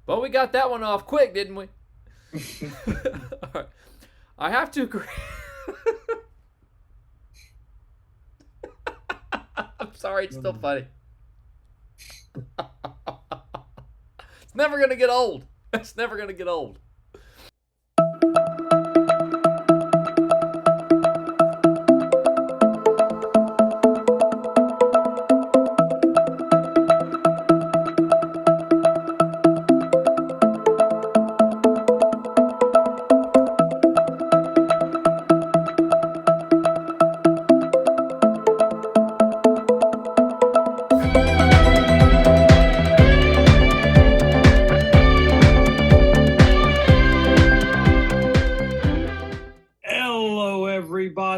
But we got that one off quick, didn't we? All right. I have to agree. I'm sorry, it's still funny. It's never going to get old. It's never going to get old.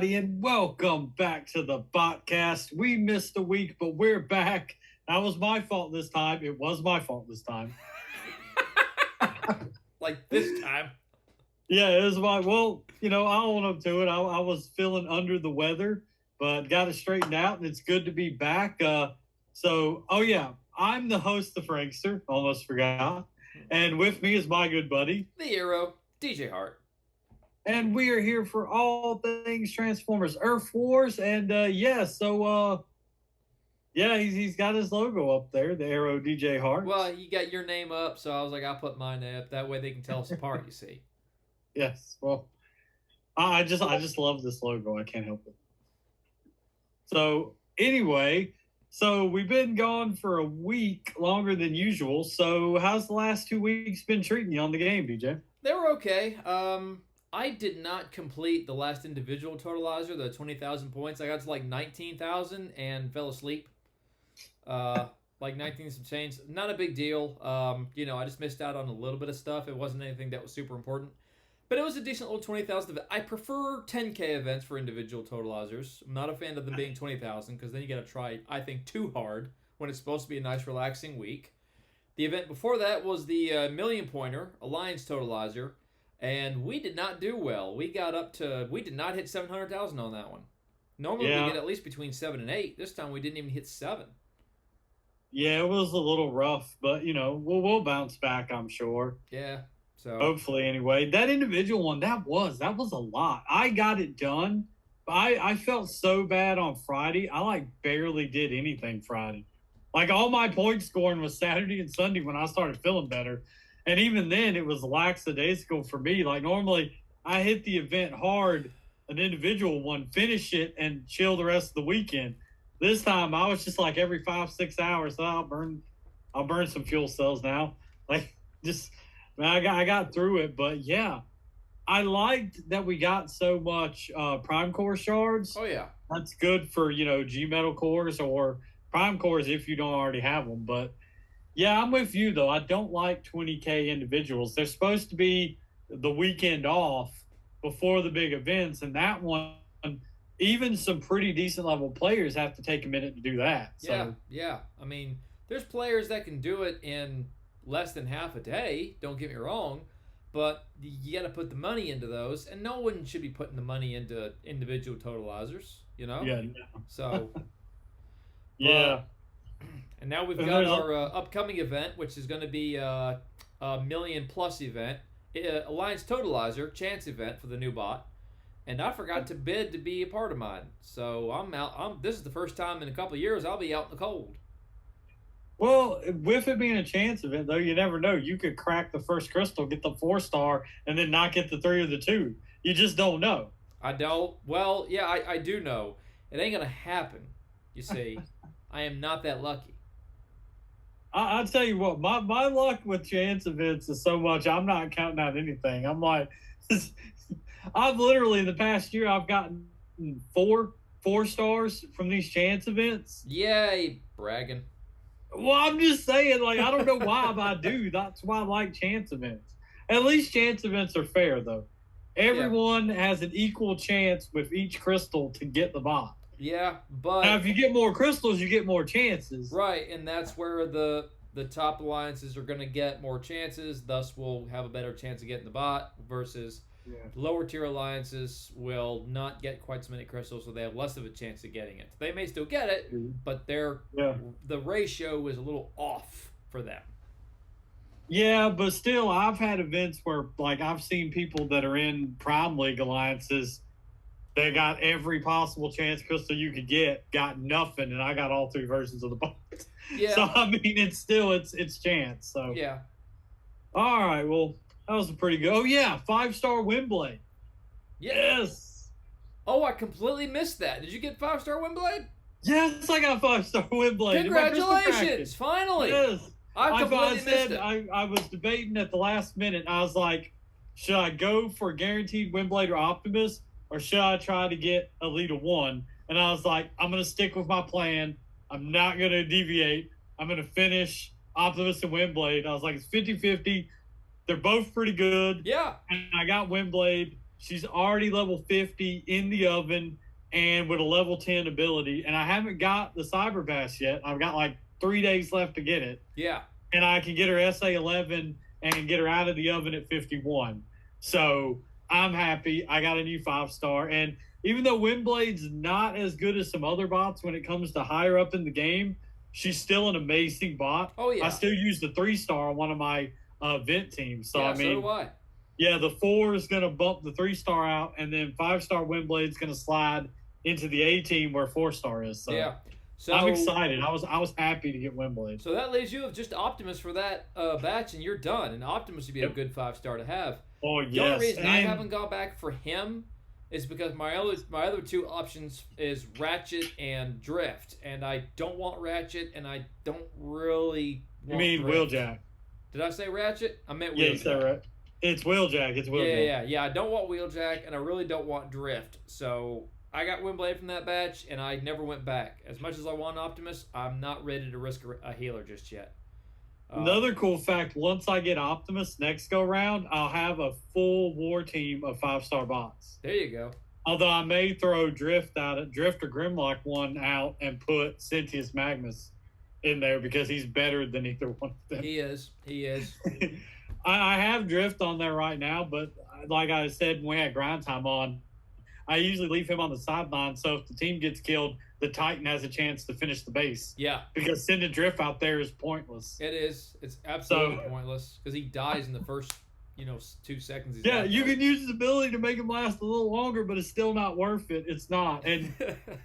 And welcome back to the podcast. We missed a week, but we're back. That was my fault this time. It was my fault this time. Like this time. Yeah, it was my, well, I own up to it. I was feeling under the weather, but got it straightened out, and it's good to be back. I'm the host, the Frankster. Almost forgot. And with me is my good buddy, the hero, DJ Hart. And we are here for all things Transformers Earthwars. And he's got his logo up there, the Arrow DJ Hart. Well, you got your name up, so I was like, I'll put mine up. That way they can tell us apart, you see. Yes, well, I just love this logo. I can't help it. So anyway, we've been gone for a week longer than usual. So how's the last 2 weeks been treating you on the game, DJ? They were okay. I did not complete the last individual totalizer, the 20,000 points. I got to like 19,000 and fell asleep. Like 19 some change. Not a big deal. I just missed out on a little bit of stuff. It wasn't anything that was super important. But it was a decent little 20,000 event. I prefer 10K events for individual totalizers. I'm not a fan of them being 20,000 because then you got to try, I think, too hard when it's supposed to be a nice, relaxing week. The event before that was the Million Pointer Alliance Totalizer. And we did not do well. We did not hit 700,000 on that one. Normally we get at least between 7 and 8. This time we didn't even hit 7. Yeah, it was a little rough, but we'll bounce back, I'm sure. Yeah. So hopefully anyway. That individual one, that was a lot. I got it done, but I felt so bad on Friday. I barely did anything Friday. All my point scoring was Saturday and Sunday when I started feeling better. And even then, it was lackadaisical for me. Normally, I hit the event hard, an individual one, finish it, and chill the rest of the weekend. This time, I was just every 5-6 hours, I'll burn some fuel cells now. I got through it. But yeah, I liked that we got so much Prime Core shards. Oh yeah, that's good for G Metal cores or Prime cores if you don't already have them, but. Yeah, I'm with you, though. I don't like 20K individuals. They're supposed to be the weekend off before the big events, and that one, even some pretty decent level players have to take a minute to do that. So. Yeah. I mean, there's players that can do it in less than half a day, don't get me wrong, but you got to put the money into those, and no one should be putting the money into individual totalizers, Yeah. So. Yeah. And now we've got our upcoming event, which is going to be a million-plus event, Alliance Totalizer Chance event for the new bot. And I forgot to bid to be a part of mine. So I'm out. This is the first time in a couple of years I'll be out in the cold. Well, with it being a chance event, though, you never know. You could crack the first crystal, get the 4-star, and then not get the 3 or the 2. You just don't know. I don't. Well, yeah, I do know. It ain't going to happen, you see. I am not that lucky. I'll tell you what, my luck with chance events is so much, I'm not counting out anything. I'm I've literally, in the past year, I've gotten 4 stars from these chance events. Yay, bragging. Well, I'm just saying, I don't know why, but I do. That's why I like chance events. At least chance events are fair, though. Everyone has an equal chance with each crystal to get the bot. Yeah, but now if you get more crystals, you get more chances. Right, and that's where the top alliances are going to get more chances. Thus, we'll have a better chance of getting the bot versus Yeah. Lower tier alliances will not get quite so many crystals, so they have less of a chance of getting it. They may still get it, but the ratio is a little off for them. Yeah, but still, I've had events where, like, I've seen people that are in Prime League alliances. They got every possible chance crystal you could get, got nothing, and I got all 3 versions of the box. Yeah. So I mean, it's still it's chance. So yeah. All right, well, that was a pretty good. Oh yeah, 5-star Windblade. Yes. Oh, I completely missed that. Did you get 5-star Windblade? Yes, I got 5-star Windblade. Congratulations! Finally. Yes. I completely missed it. I was debating at the last minute. I was like, should I go for guaranteed Windblade or Optimus, or should I try to get Elite 1? And I was like, I'm going to stick with my plan. I'm not going to deviate. I'm going to finish Optimus and Windblade. I was like, it's 50-50. They're both pretty good. Yeah. And I got Windblade. She's already level 50 in the oven and with a level 10 ability. And I haven't got the Cyber Bash yet. I've got like 3 days left to get it. Yeah. And I can get her SA11 and get her out of the oven at 51. So I'm happy. I got a new 5-star. And even though Windblade's not as good as some other bots when it comes to higher up in the game, she's still an amazing bot. Oh, yeah. I still use the 3-star on one of my vent teams. So, yeah, I mean, so do I. Yeah, the 4 is going to bump the 3-star out, and then 5-star Windblade's going to slide into the A team where 4-star is. So yeah. So I'm excited. I was happy to get Windblade. So that leaves you with just Optimus for that batch, and you're done. And Optimus would be a good 5-star to have. Oh, yes. The only reason I haven't gone back for him is because my other 2 options is Ratchet and Drift, and I don't want Ratchet, and I don't really want You mean Drift. Wheeljack? Did I say Ratchet? I meant Wheeljack. Yeah, you said right. It's Wheeljack. It's Wheeljack. Yeah. I don't want Wheeljack, and I really don't want Drift. So I got Windblade from that batch, and I never went back. As much as I want Optimus, I'm not ready to risk a healer just yet. Another cool fact, once I get Optimus next go round, I'll have a full war team of 5-star bots. There you go. Although I may throw Drift or Grimlock one out and put Sentius Magnus in there because he's better than either one of them. He is. I have Drift on there right now, but like I said when we had grind time on, I usually leave him on the sideline, so if the team gets killed, the Titan has a chance to finish the base. Yeah. Because sending Drift out there is pointless. It is. It's absolutely pointless because he dies in the first 2 seconds. Yeah, you can use his ability to make him last a little longer, but it's still not worth it. It's not. And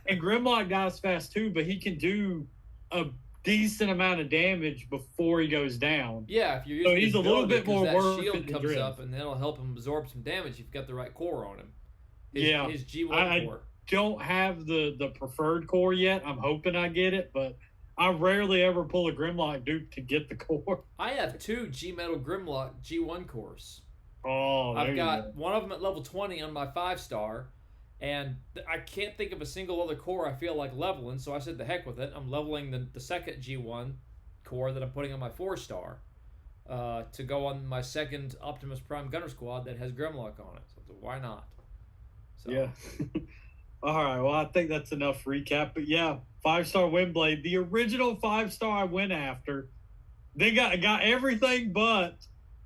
Grimlock dies fast too, but he can do a decent amount of damage before he goes down. Yeah, if you're using he's a little bit more worth shield it than comes Drift. up and that'll help him absorb some damage if you've got the right core on him. His G1 core. I don't have the preferred core yet. I'm hoping I get it, but I rarely ever pull a Grimlock dupe to get the core. I have 2 G-Metal Grimlock G1 cores. Oh, I've got one of them at level 20 on my 5-star, and I can't think of a single other core I feel like leveling, so I said the heck with it. I'm leveling the second G1 core that I'm putting on my 4-star to go on my second Optimus Prime Gunner Squad that has Grimlock on it. So why not? So. Yeah. All right. Well, I think that's enough recap. But yeah, 5-star Windblade, the original 5-star I went after. Then got everything, but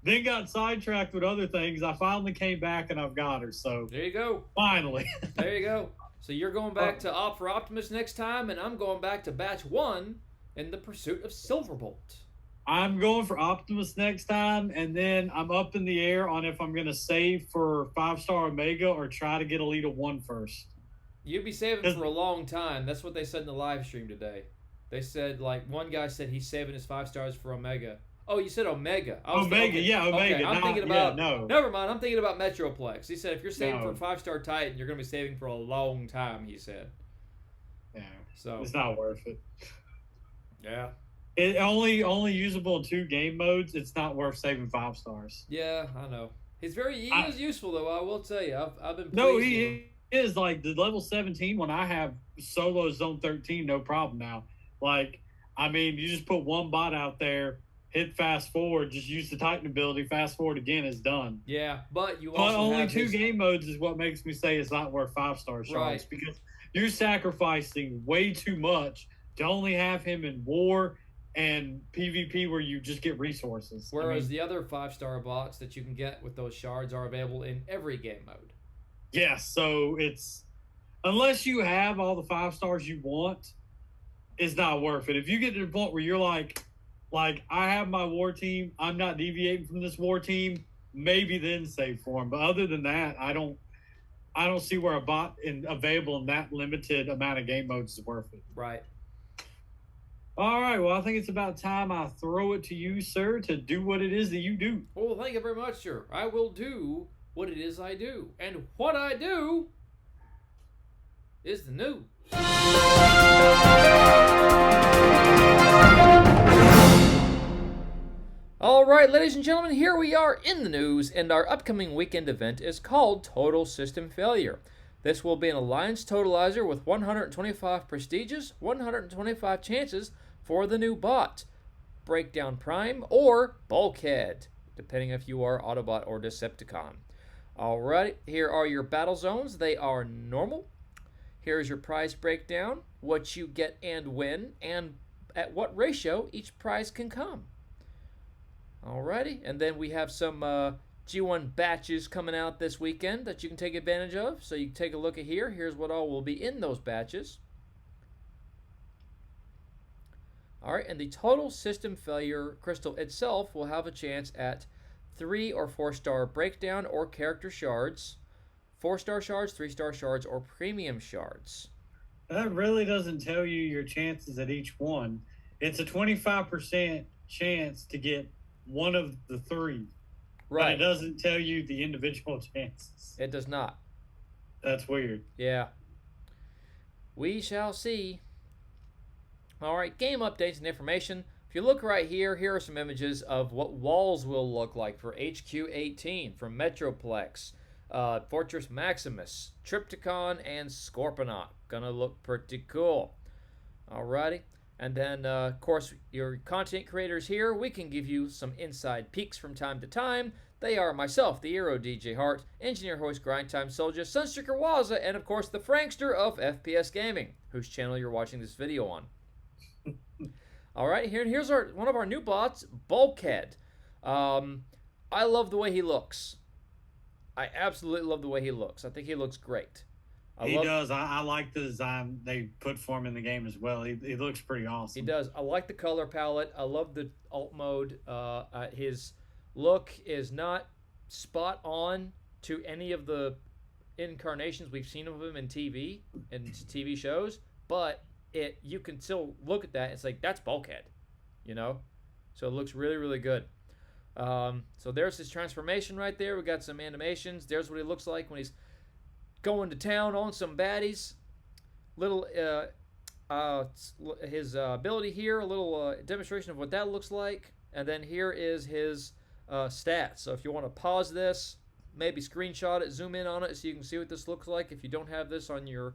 then got sidetracked with other things. I finally came back and I've got her. So there you go. Finally. There you go. So you're going back to opt for Optimus next time, and I'm going back to batch 1 in the pursuit of Silverbolt. I'm going for Optimus next time, and then I'm up in the air on if I'm going to save for 5-star Omega or try to get Elite 1 first. You'd be saving for a long time. That's what they said in the live stream today. They said, like, one guy said he's saving his 5-stars for Omega. Oh, you said Omega. Omega. Okay, I'm thinking about... no. Never mind, I'm thinking about Metroplex. He said if you're saving for a 5-star Titan, you're going to be saving for a long time, he said. Yeah. So it's not worth it. Yeah. It only usable in 2 game modes. It's not worth saving 5-stars. Yeah, I know. He is useful though. I will tell you. I've been. No, he is like the level 17 when I have solo zone 13, no problem now. Like, I mean, you just put one bot out there, hit fast forward, just use the Titan ability, fast forward again, it's done. Yeah, but you also only have 2 game modes is what makes me say it's not worth 5-star shots, right? Because you're sacrificing way too much to only have him in war and PvP where you just get resources. Whereas the other 5-star bots that you can get with those shards are available in every game mode. Yes, so it's unless you have all the 5 stars you want, it's not worth it. If you get to the point where you're like I have my war team, I'm not deviating from this war team, maybe then save for them. But other than that, I don't see where a bot available in that limited amount of game modes is worth it. Right. All right. Well, I think it's about time I throw it to you, sir, to do what it is that you do. Well, thank you very much, sir. I will do what it is I do. And what I do is the news. All right, ladies and gentlemen, here we are in the news, and our upcoming weekend event is called Total System Failure. This will be an alliance totalizer with 125 prestiges, 125 chances for the new bot, Breakdown Prime or BulkHead, depending if you are Autobot or Decepticon. Alright, here are your battle zones. They are normal. Here's your prize breakdown, what you get and when, and at what ratio each prize can come. Alrighty, and then we have some G1 batches coming out this weekend that you can take advantage of. So you can take a look at here. Here's what all will be in those batches. Alright, and the Total System Failure crystal itself will have a chance at 3 or 4-star breakdown or character shards, 4-star shards, 3-star shards, or premium shards. That really doesn't tell you your chances at each one. It's a 25% chance to get one of the 3. Right. But it doesn't tell you the individual chances. It does not. That's weird. Yeah. We shall see. All right, game updates and information. If you look right here, here are some images of what walls will look like for HQ-18 from Metroplex, Fortress Maximus, Triptychon, and Scorponok. Gonna look pretty cool. Alrighty. And then, of course, your content creators here, we can give you some inside peeks from time to time. They are myself, the Hero DJ Hart, Engineer Hoist Grind Time Soldier, Sunstreaker Waza, and of course the Frankster of FPS Gaming, whose channel you're watching this video on. Alright, here's one of our new bots, BulkHead. I love the way he looks. I absolutely love the way he looks. I think he looks great. He does. I like the design they put for him in the game as well. He looks pretty awesome. He does. I like the color palette. I love the alt mode. His look is not spot on to any of the incarnations we've seen of him in TV and TV shows, but you can still look at that. It's like, that's BulkHead, you know? So it looks really, really good. So there's his transformation right there. We got some animations. There's what he looks like when he's going to town on some baddies. Little his ability here, a little demonstration of what that looks like, and then here is his stats. So if you want to pause this, maybe screenshot it, zoom in on it so you can see what this looks like if you don't have this on your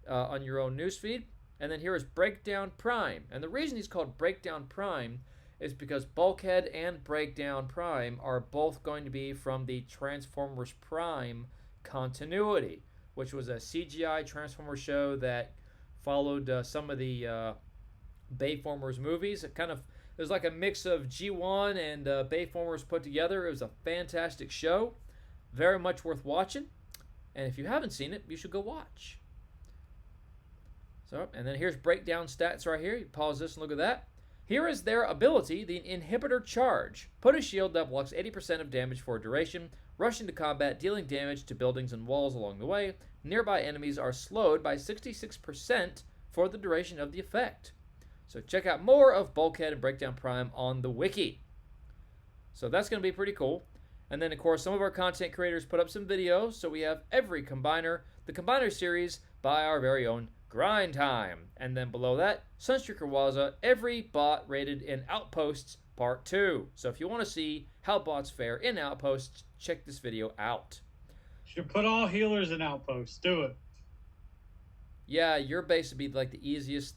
own newsfeed. And then here is Breakdown Prime, and the reason he's called Breakdown Prime is because BulkHead and Breakdown Prime are both going to be from the Transformers Prime continuity, which was a CGI Transformers show that followed some of the Bayformers movies. It was like a mix of G1 and Bayformers put together. It was a fantastic show, very much worth watching. And if you haven't seen it, you should go watch. So, and then here's breakdown stats right here. You pause this and look at that. Here is their ability, the Inhibitor Charge. Put a shield that blocks 80% of damage for a duration. Rush into combat, dealing damage to buildings and walls along the way. Nearby enemies are slowed by 66% for the duration of the effect. So check out more of BulkHead and Breakdown Prime on the wiki. So that's going to be pretty cool. And then, of course, some of our content creators put up some videos. So we have every combiner, the combiner series by our very own Grind Time. And then below that, Sunstreaker Waza, every bot rated in Outposts Part 2. So if you want to see how bots fare in Outposts, check this video out. Should put all healers in Outposts. Do it. Yeah, your base would be like the easiest,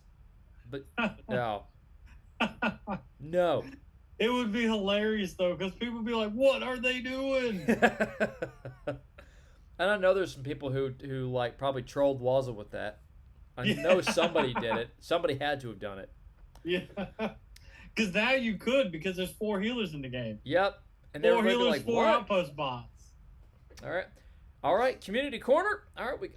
but no. No. It would be hilarious, though, because people would be like, what are they doing? And I know there's some people who like probably trolled Waza with that. I know somebody did it. Somebody had to have done it. Yeah. Because now you could, because there's 4 healers in the game. Yep. And 4 everybody healers, like, 4 what? outpost bots. All right. Community corner. All right.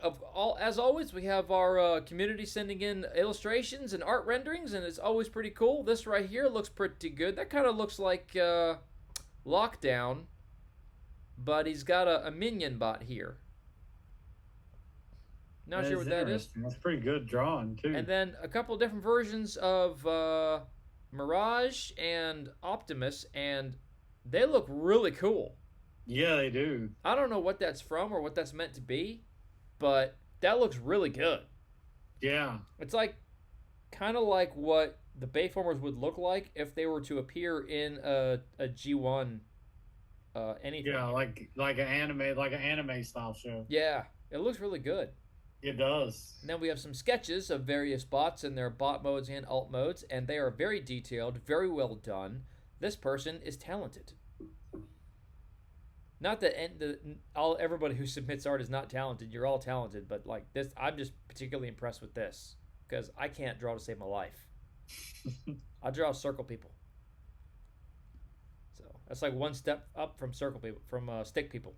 As always, we have our community sending in illustrations and art renderings, and it's always pretty cool. This right here looks pretty good. That kind of looks like Lockdown, but he's got a minion bot here. Not sure what that is. That's pretty good drawing too. And then a couple different versions of Mirage and Optimus, and they look really cool. Yeah, they do. I don't know what that's from or what that's meant to be, but that looks really good. Yeah. It's like kind of like what the Bayformers would look like if they were to appear in a G1 anything. Yeah, like an anime style show. Yeah, it looks really good. It does. And then we have some sketches of various bots and their bot modes and alt modes, and they are very detailed, very well done. This person is talented. Not that everybody who submits art is not talented. You're all talented, but like this, I'm just particularly impressed with this because I can't draw to save my life. I draw circle people. So that's like one step up from circle people, from stick people.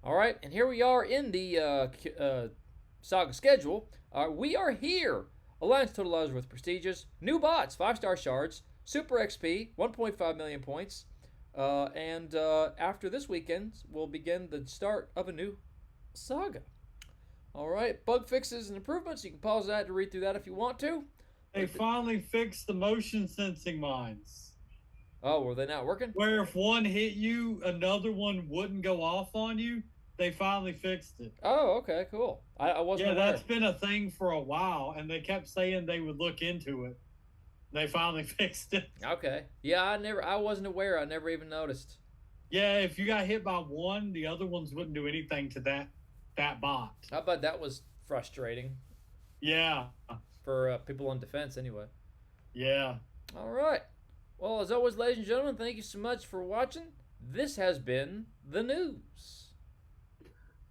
All right, and here we are in the Saga schedule. We are here. Alliance Totalizer with prestigious new bots, 5-star shards, super XP, 1.5 million points. And after this weekend, we'll begin the start of a new saga. All right, bug fixes and improvements. You can pause that to read through that if you want to. They finally fixed the motion sensing mines. Oh, were they not working? Where if one hit you, another one wouldn't go off on you. They finally fixed it. Oh, okay, cool. I wasn't aware. That's been a thing for a while, and they kept saying they would look into it. They finally fixed it. Okay. Yeah, I wasn't aware. I never even noticed. Yeah, if you got hit by one, the other ones wouldn't do anything to that bot. I bet that was frustrating. Yeah. For people on defense, anyway. Yeah. All right. Well, as always, ladies and gentlemen, thank you so much for watching. This has been the news.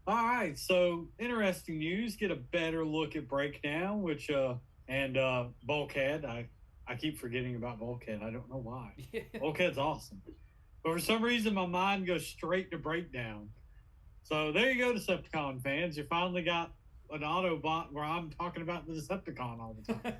All right. So, interesting news. Get a better look at Breakdown, which and BulkHead. I keep forgetting about BulkHead. I don't know why. Yeah. BulkHead's awesome. But for some reason, my mind goes straight to Breakdown. So there you go, Decepticon fans. You finally got an Autobot where I'm talking about the Decepticon all the time.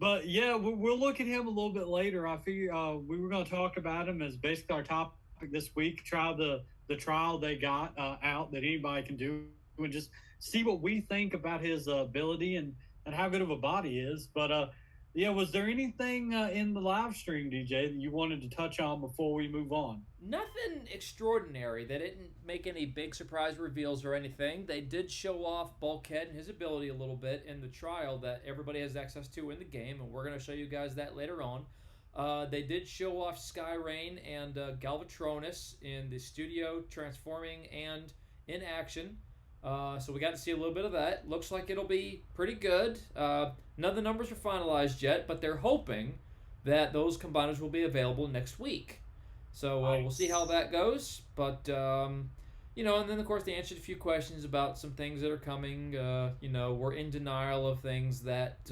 But yeah, we'll look at him a little bit later. I figure we were going to talk about him as basically our topic this week. Try the trial they got out that anybody can do and just see what we think about his ability and how good of a bot he is. But yeah, was there anything in the live stream, DJ, that you wanted to touch on before we move on? Nothing extraordinary. They didn't make any big surprise reveals or anything. They did show off BulkHead and his ability a little bit in the trial that everybody has access to in the game, and we're going to show you guys that later on. They did show off Skyrain and Galvatronus in the studio, transforming and in action. So we got to see a little bit of that. Looks like it'll be pretty good. None of the numbers are finalized yet, but they're hoping that those combiners will be available next week. So Nice. We'll see how that goes. But, you know, and then, of course, they answered a few questions about some things that are coming. You know, we're in denial of things that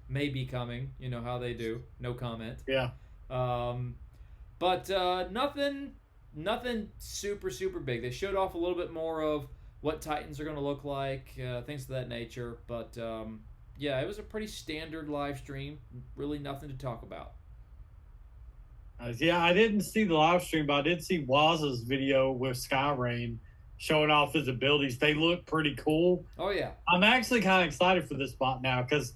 may be coming. You know how they do. No comment. Yeah. But nothing super, super big. They showed off a little bit more of what Titans are going to look like, things of that nature. But, yeah, it was a pretty standard live stream. Really nothing to talk about. Yeah, I didn't see the live stream, but I did see Waz's video with Skyrain showing off his abilities. They look pretty cool. Oh, yeah. I'm actually kind of excited for this bot now because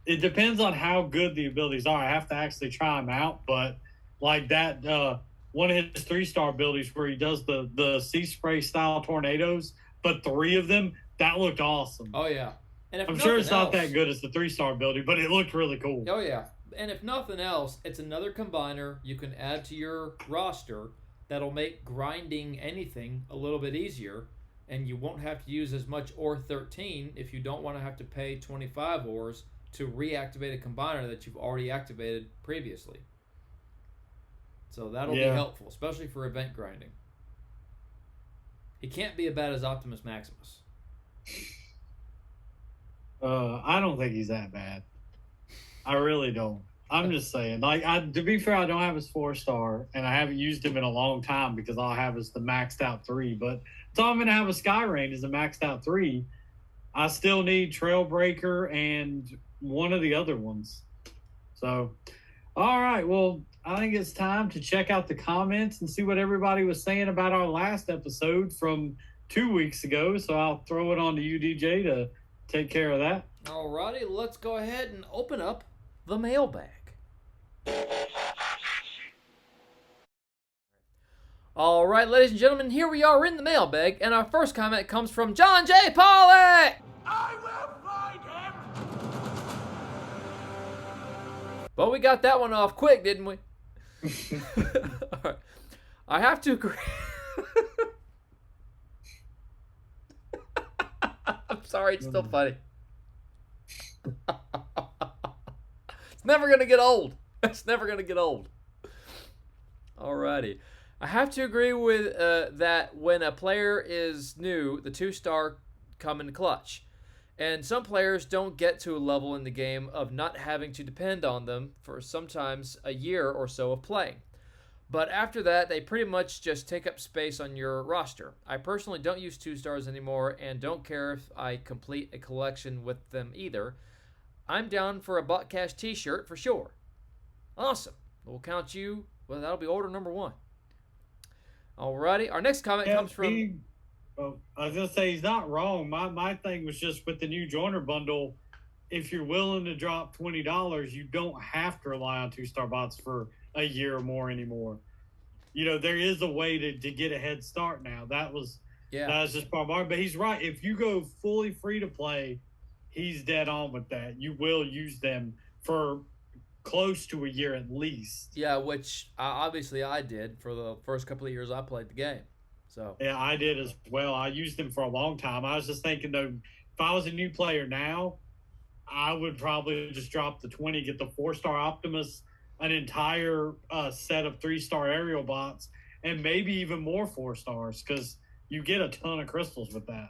it depends on how good the abilities are. I have to actually try them out, but like that, one of his 3-star abilities where he does the sea spray style tornadoes, but 3 of them, that looked awesome. Oh, yeah. And if I'm sure it's not else, that good as the 3-star ability, but it looked really cool. Oh, yeah. And if nothing else, it's another combiner you can add to your roster that'll make grinding anything a little bit easier, and you won't have to use as much ore 13 if you don't want to have to pay 25 ores to reactivate a combiner that you've already activated previously. So that'll be helpful, especially for event grinding. He can't be as bad as Optimus Maximus. I don't think he's that bad. I really don't. I'm just saying. Like, to be fair, I don't have his 4-star, and I haven't used him in a long time because all I have is the maxed out 3. But so I'm going to have a Sky Rain as a maxed out 3. I still need Trailbreaker and one of the other ones. So, all right. Well, I think it's time to check out the comments and see what everybody was saying about our last episode from 2 weeks ago. So I'll throw it on to you, DJ, to take care of that. Alrighty, let's go ahead and open up the mailbag. All right, ladies and gentlemen, here we are in the mailbag, and our first comment comes from John J. Pollock. I will find him! But we got that one off quick, didn't we? All right. I have to agree. I'm sorry, it's still funny. It's never going to get old. It's never going to get old. Alrighty. I have to agree with that when a player is new, the 2-star come in clutch. And some players don't get to a level in the game of not having to depend on them for sometimes a year or so of playing. But after that, they pretty much just take up space on your roster. I personally don't use 2-stars anymore and don't care if I complete a collection with them either. I'm down for a Butt Cash t-shirt for sure. Awesome. We'll count you. Well, that'll be order number 1. Alrighty. Our next comment comes from... I was going to say, he's not wrong. My thing was just with the new joiner bundle, if you're willing to drop $20, you don't have to rely on 2-star bots for a year or more anymore. You know, there is a way to get a head start now. That was just part of our, but he's right. If you go fully free to play, he's dead on with that. You will use them for close to a year at least. Yeah, which obviously I did for the first couple of years I played the game. So yeah, I did as well. I used them for a long time. I was just thinking, though, if I was a new player now, I would probably just drop the 20, get the 4-star Optimus, an entire set of 3-star aerial bots, and maybe even more 4-stars because you get a ton of crystals with that.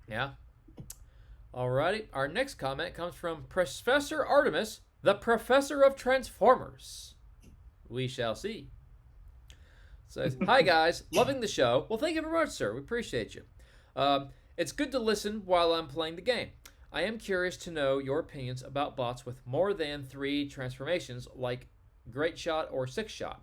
Yeah. Alrighty. Our next comment comes from Professor Artemis, the Professor of Transformers. We shall see. Says, hi guys, loving the show. Well, thank you very much, sir. We appreciate you. It's good to listen while I'm playing the game. I am curious to know your opinions about bots with more than 3 transformations, like Great Shot or 6-Shot.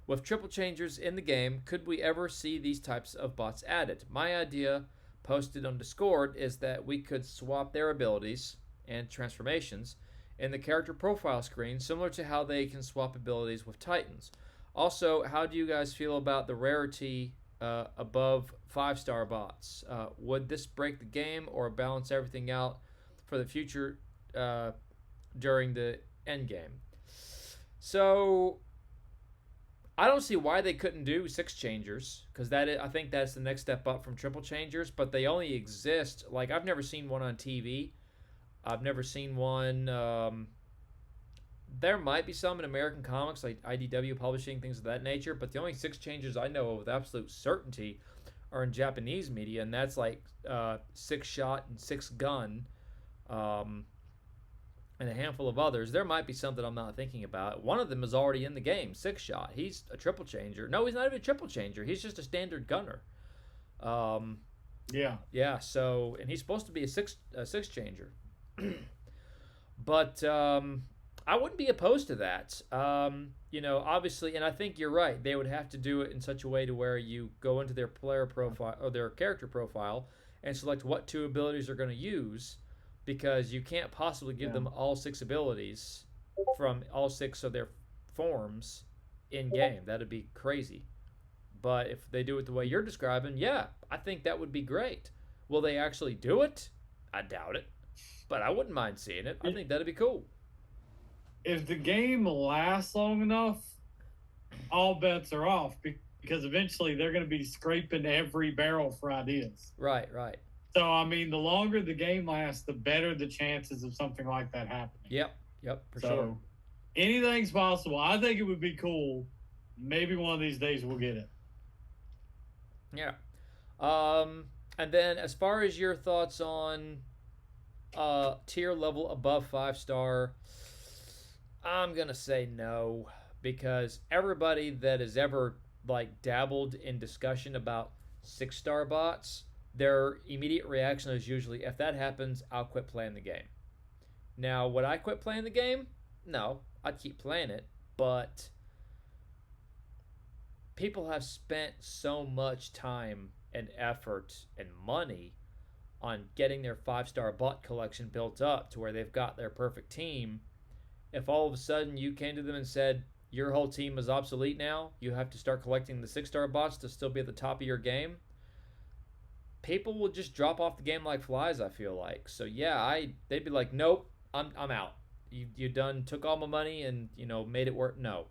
With triple changers in the game, could we ever see these types of bots added? My idea, posted on Discord, is that we could swap their abilities and transformations in the character profile screen, similar to how they can swap abilities with Titans. Also, how do you guys feel about the rarity above 5-star bots? Would this break the game or balance everything out for the future during the end game? So, I don't see why they couldn't do 6 changers, because I think that's the next step up from triple changers, but they only exist, like, I've never seen one on TV. I've never seen one... there might be some in American comics, like IDW Publishing, things of that nature, but the only 6 changes I know of with absolute certainty are in Japanese media, and that's like 6-Shot and 6-Gun, and a handful of others. There might be something I'm not thinking about. One of them is already in the game, 6-Shot. He's a triple changer. No, he's not even a triple changer. He's just a standard gunner. Yeah, so, and he's supposed to be a six changer. But I wouldn't be opposed to that. You know, obviously, and I think you're right. They would have to do it in such a way to where you go into their player profile or their character profile and select what 2 abilities they're going to use, because you can't possibly give them all 6 abilities from all 6 of their forms in game. That'd be crazy. But if they do it the way you're describing, yeah, I think that would be great. Will they actually do it? I doubt it. But I wouldn't mind seeing it. I think that'd be cool. If the game lasts long enough, all bets are off because eventually they're going to be scraping every barrel for ideas. Right. So, I mean, the longer the game lasts, the better the chances of something like that happening. Yep, for sure. Anything's possible. I think it would be cool. Maybe one of these days we'll get it. Yeah. And then as far as your thoughts on tier level above 5-star, I'm gonna say no, because everybody that has ever like dabbled in discussion about 6-star bots, their immediate reaction is usually, if that happens, I'll quit playing the game. Now, would I quit playing the game? No, I'd keep playing it, but people have spent so much time and effort and money on getting their 5-star bot collection built up to where they've got their perfect team. If all of a sudden you came to them and said your whole team is obsolete now, you have to start collecting the 6-star bots to still be at the top of your game, people will just drop off the game like flies, I feel like. So yeah, they'd be like, nope, I'm out. You done took all my money and made it work. No.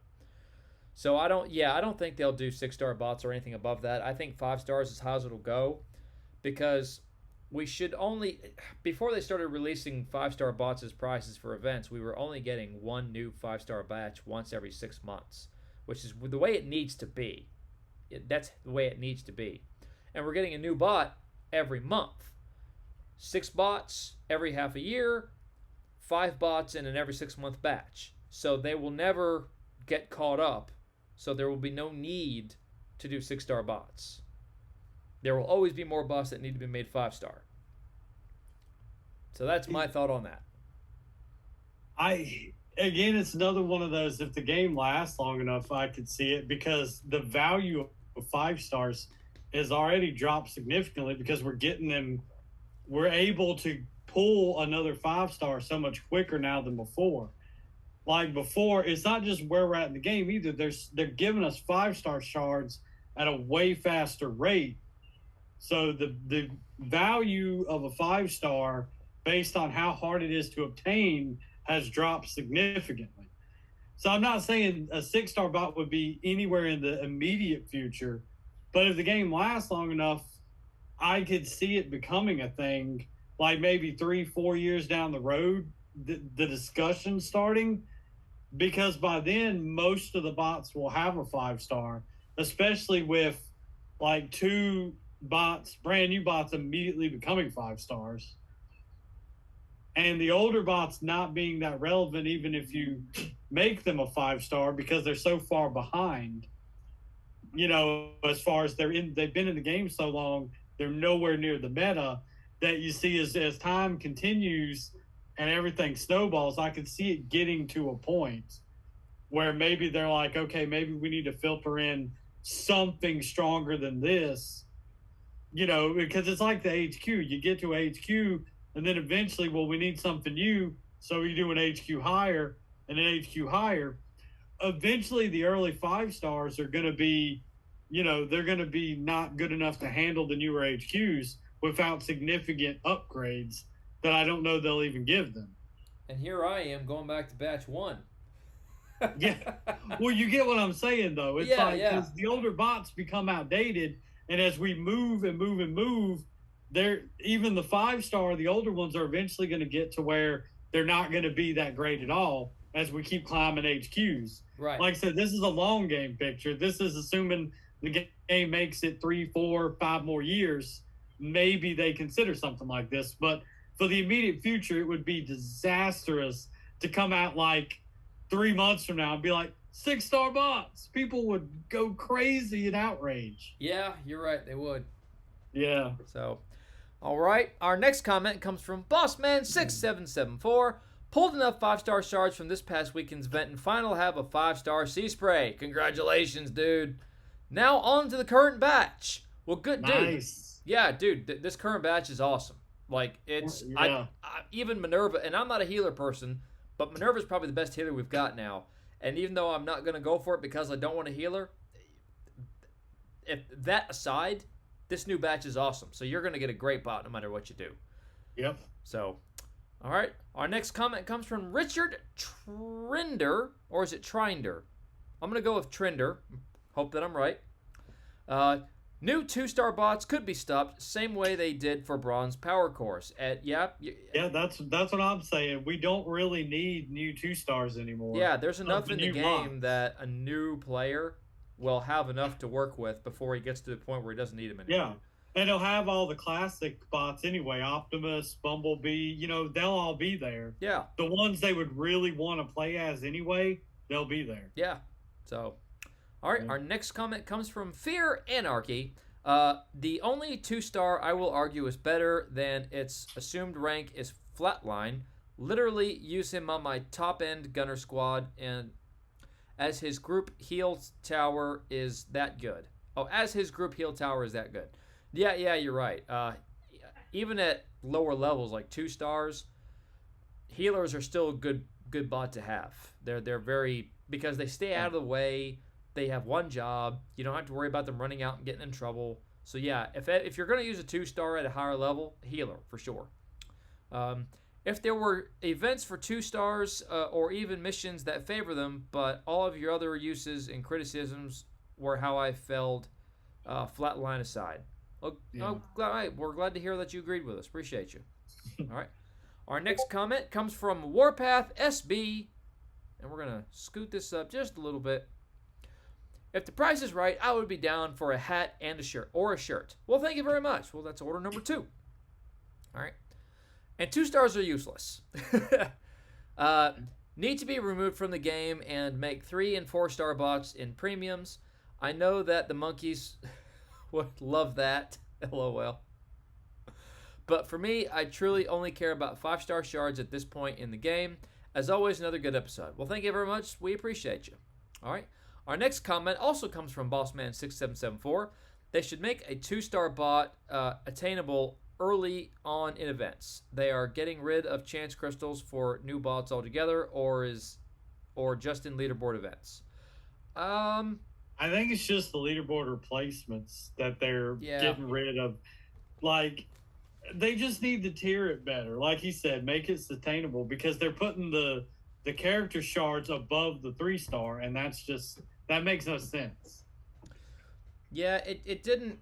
So I don't think they'll do 6-star bots or anything above that. I think 5 stars is how it'll go, because we should only, before they started releasing 5-star bots as prizes for events, we were only getting one new 5-star batch once every 6 months, which is the way it needs to be. That's the way it needs to be. And we're getting a new bot every month. 6 bots every half a year, 5 bots in an every 6-month batch. So they will never get caught up. So there will be no need to do 6-star bots. There will always be more bots that need to be made 5-star. So that's my thought on that. Again, it's another one of those, if the game lasts long enough, I could see it, because the value of 5 stars has already dropped significantly, because we're able to pull another 5-star so much quicker now than before. Like before, it's not just where we're at in the game either. They're giving us 5-star shards at a way faster rate. So the value of a 5-star, based on how hard it is to obtain, has dropped significantly. So I'm not saying a 6-star bot would be anywhere in the immediate future, but if the game lasts long enough, I could see it becoming a thing, like maybe 3-4 years down the road, the discussion starting, because by then most of the bots will have a 5-star, especially with like 2 bots, brand new bots, immediately becoming 5 stars. And the older bots not being that relevant, even if you make them a 5-star, because they're so far behind, as far as they've been in the game so long, they're nowhere near the meta that you see as time continues and everything snowballs. I could see it getting to a point where maybe they're like, okay, maybe we need to filter in something stronger than this, because it's like the HQ. You get to HQ, and then eventually, well, we need something new, so you do an HQ higher and an HQ higher. Eventually, the early 5 stars are going to be, they're going to be not good enough to handle the newer HQs without significant upgrades that I don't know they'll even give them. And here I am going back to batch 1. Yeah. Well, you get what I'm saying, though. It's because the older bots become outdated, and as we move and move and move, even the 5-star, the older ones are eventually going to get to where they're not going to be that great at all as we keep climbing HQs. Right. Like I said, this is a long game picture. This is assuming the game makes it 3, 4, 5 more years. Maybe they consider something like this. But for the immediate future, it would be disastrous to come out like 3 months from now and be like, 6-star bots. People would go crazy in outrage. Yeah, you're right. They would. Yeah. So, all right. Our next comment comes from Bossman6774. Pulled enough 5-star shards from this past weekend's event and finally have a 5-star sea spray. Congratulations, dude. Now on to the current batch. Well, good, dude. Nice. Yeah, dude. This current batch is awesome. Like, it's I even Minerva, and I'm not a healer person, but Minerva's probably the best healer we've got now. And even though I'm not going to go for it because I don't want a healer, if that aside, this new batch is awesome. So you're going to get a great bot no matter what you do. Yep. So, all right. Our next comment comes from Richard Trinder, or is it Trinder? I'm going to go with Trinder. Hope that I'm right. New 2-star bots could be stopped same way they did for Bronze Power Course. Yeah, that's what I'm saying. We don't really need new 2-stars anymore. Yeah, there's enough in the game that a new player will have enough to work with before he gets to the point where he doesn't need them anymore. Yeah, And they'll have all the classic bots anyway. Optimus, Bumblebee, they'll all be there. Yeah. The ones they would really want to play as anyway, they'll be there. Yeah. So, all right. Yeah. Our next comment comes from Fear Anarchy. The only 2-star I will argue is better than its assumed rank is Flatline. Literally use him on my top-end gunner squad, and as his group heal tower is that good. Oh, as his group heal tower is that good. Yeah, you're right. Even at lower levels, like 2 stars, healers are still a good bot to have. They're very, because they stay out of the way. They have one job. You don't have to worry about them running out and getting in trouble. So yeah, if you're going to use a 2-star at a higher level, healer for sure. If there were events for 2 stars or even missions that favor them, but all of your other uses and criticisms were how I felt, Flatline aside. We're glad to hear that you agreed with us. Appreciate you. All right. Our next comment comes from Warpath SB, and we're going to scoot this up just a little bit. If the price is right, I would be down for a hat and a shirt. Well, thank you very much. Well, that's order number 2. All right. And 2 stars are useless. Need to be removed from the game and make 3 and 4-star bots in premiums. I know that the monkeys would love that. LOL. But for me, I truly only care about 5-star shards at this point in the game. As always, another good episode. Well, thank you very much. We appreciate you. All right. Our next comment also comes from Bossman6774. They should make a 2-star bot attainable early on in events. They are getting rid of chance crystals for new bots altogether, or just in leaderboard events. I think it's just the leaderboard replacements that they're getting rid of. Like, they just need to tier it better. Like he said, make it sustainable, because they're putting the character shards above the 3-star, and that makes no sense. Yeah, it didn't.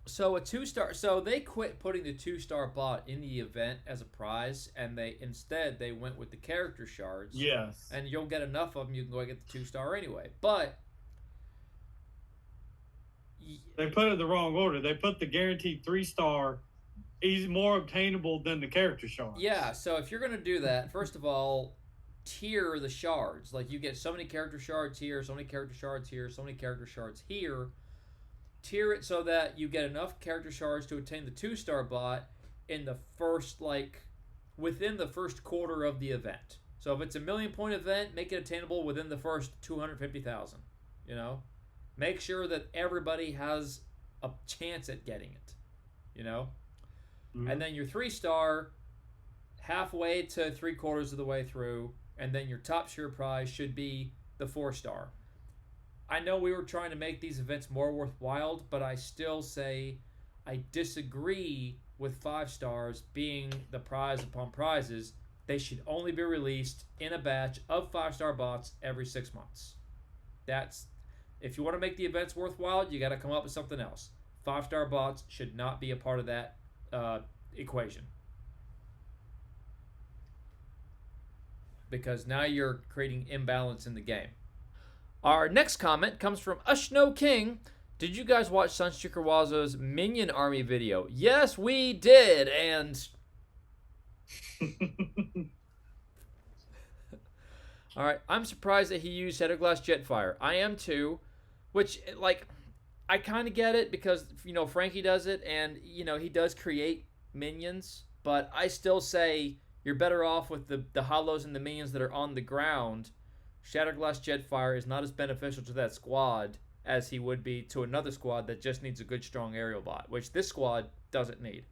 So a 2-star. So they quit putting the 2-star bot in the event as a prize, and instead they went with the character shards. Yes. And you'll get enough of them, you can go and get the 2-star anyway. But they put it in the wrong order. They put the guaranteed 3-star. He's more obtainable than the character shards. Yeah. So if you're gonna do that, first of all, tier the shards. Like, you get so many character shards here, so many character shards here, so many character shards here. Tier it so that you get enough character shards to attain the 2-star bot in the first, within the first quarter of the event. So if it's a 1,000,000-point event, make it attainable within the first 250,000. Make sure that everybody has a chance at getting it. Mm-hmm. And then your 3-star, halfway to 3/4 of the way through, and then your top sure prize should be the 4-star. I know we were trying to make these events more worthwhile, but I still say I disagree with 5 stars being the prize upon prizes. They should only be released in a batch of 5-star bots every 6 months. If you want to make the events worthwhile, you got to come up with something else. 5-star bots should not be a part of that equation. Because now you're creating imbalance in the game. Our next comment comes from Ushno King. Did you guys watch Sunstreaker Wazo's Minion Army video? Yes, we did, and... Alright, I'm surprised that he used Shatterglass Jetfire. I am too, which, I kind of get it because, Frankie does it, and, he does create minions, but I still say you're better off with the hollows and the minions that are on the ground. Shatterglass Jetfire is not as beneficial to that squad as he would be to another squad that just needs a good, strong aerial bot, which this squad doesn't need.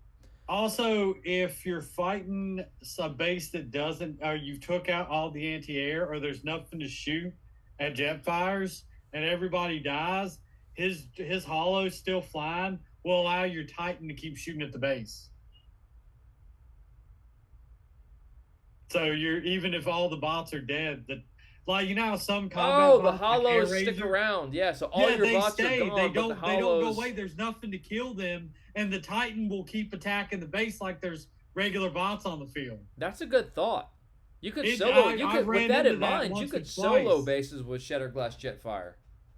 Also, if you're fighting a base that doesn't, or you took out all the anti-air, or there's nothing to shoot at Jetfires, and everybody dies, his hollows still flying will allow your Titan to keep shooting at the base. So even if all the bots are dead, some combat the hollows stick around. Yeah, so all your bots stay. are gone, they don't go hollows... away. There's nothing to kill them, and the Titan will keep attacking the base like there's regular bots on the field. That's a good thought. You could solo. With that in mind, you could solo bases with Shatterglass Jetfire.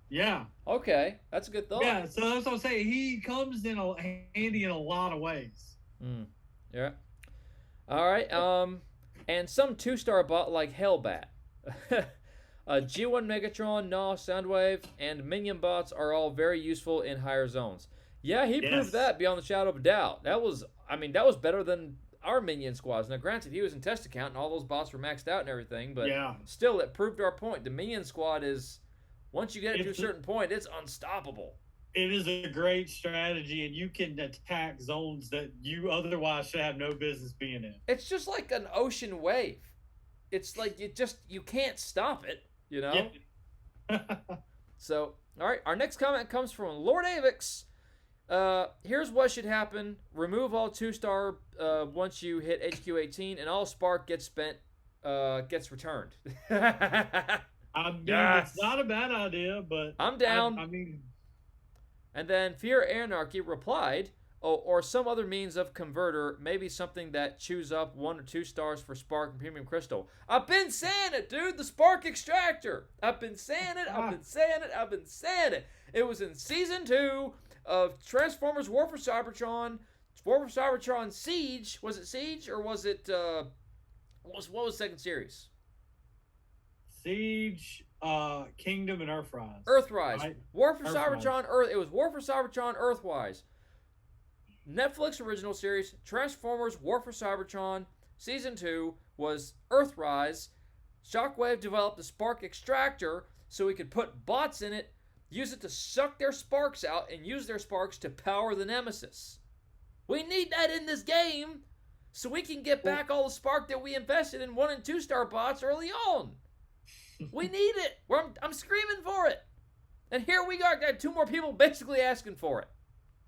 Yeah. Okay, that's a good thought. Yeah, so that's what I'm saying. He comes in handy in a lot of ways. Yeah. All right. And some 2-star bot like Hellbat. G1 Megatron, Gnaw, Soundwave, and Minion bots are all very useful in higher zones. Yeah, he proved that beyond the shadow of a doubt. That was better than our Minion squads. Now, granted, he was in test account and all those bots were maxed out and everything, but still, it proved our point. The Minion squad is, once you get it to a certain point, it's unstoppable. It is a great strategy, and you can attack zones that you otherwise should have no business being in. It's just like an ocean wave. It's like you can't stop it, you know? Yeah. So, all right, our next comment comes from Lord Avix. Here's what should happen. Remove all 2-star once you hit HQ 18, and all spark gets returned. I mean, it's not a bad idea, but I'm down. I mean... And then Fear Anarchy replied, or some other means of converter, maybe something that chews up 1 or 2 stars for Spark and Premium Crystal. I've been saying it, dude. The Spark Extractor. I've been saying it. It was in Season 2 of Transformers War for Cybertron. War for Cybertron Siege. Was it Siege or was it... what was the second series? Siege, Kingdom, and Earthrise. Earthrise. Right? War for Cybertron. It was War for Cybertron Earthwise. Netflix original series, Transformers War for Cybertron, Season 2 was Earthrise. Shockwave developed the Spark Extractor so he could put bots in it, use it to suck their sparks out, and use their sparks to power the Nemesis. We need that in this game so we can get back all the spark that we invested in 1 and 2-star bots early on. We need it. I'm screaming for it. And here we got 2 more people basically asking for it.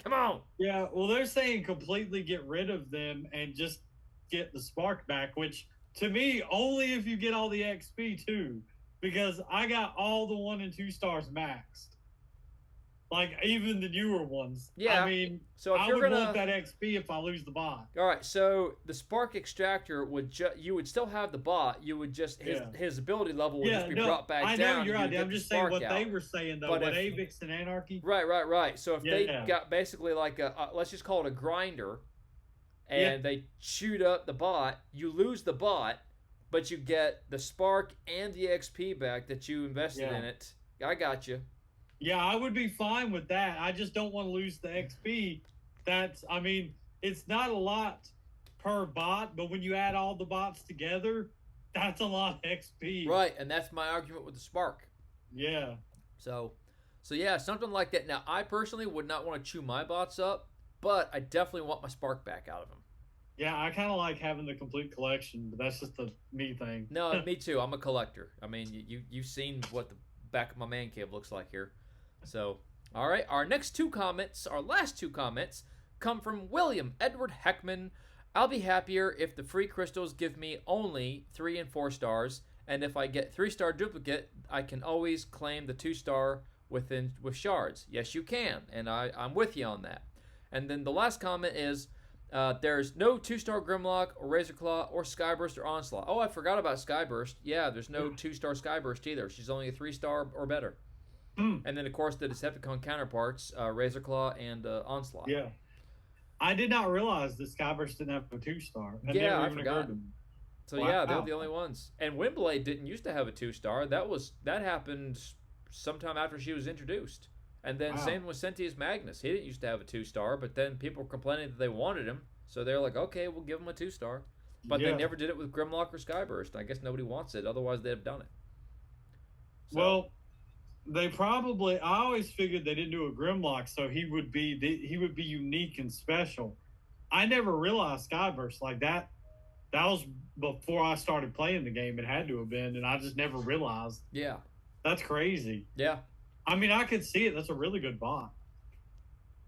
Come on. Yeah, well, they're saying completely get rid of them and just get the spark back, which to me, only if you get all the XP too, because I got all the 1 and 2 stars maxed. Like, even the newer ones. Yeah. I mean, so if I would want that XP if I lose the bot. All right, so the Spark Extractor you would still have the bot. You would just his ability level would just be brought back down. I know your idea. I'm just saying what they were saying though. What Avix and Anarchy. Right. So if they got basically like let's just call it a grinder, and they chewed up the bot, you lose the bot, but you get the Spark and the XP back that you invested in it. I got you. Yeah, I would be fine with that. I just don't want to lose the XP. It's not a lot per bot, but when you add all the bots together, that's a lot of XP. Right, and that's my argument with the Spark. Yeah. So yeah, something like that. Now, I personally would not want to chew my bots up, but I definitely want my Spark back out of them. Yeah, I kind of like having the complete collection, but that's just a me thing. No, me too. I'm a collector. I mean, you've seen what the back of my man cave looks like here. So, all right, our last 2 comments come from William Edward Heckman. I'll be happier if the free crystals give me only 3 and 4 stars, and if I get 3-star duplicate, I can always claim the 2-star with shards. Yes, you can, and I'm with you on that. And then the last comment is, there's no 2-star Grimlock or Razorclaw or Skyburst or Onslaught. Oh, I forgot about Skyburst. Yeah, there's no 2-star Skyburst either. She's only a 3-star or better. And then, of course, the Decepticon counterparts, Razorclaw and Onslaught. Yeah. I did not realize that Skyburst didn't have a 2-star. I forgot. So, yeah, they're the only ones. And Windblade didn't used to have a 2-star. That happened sometime after she was introduced. And then same with Sentius Magnus. He didn't used to have a 2-star, but then people were complaining that they wanted him. So they're like, okay, we'll give him a 2-star. But they never did it with Grimlock or Skyburst. I guess nobody wants it. Otherwise, they'd have done it. So, well... I always figured they didn't do a Grimlock, so he would be unique and special. I never realized Skyburst like that. That was before I started playing the game. It had to have been, and I just never realized. Yeah. That's crazy. Yeah. I mean, I could see it. That's a really good bot.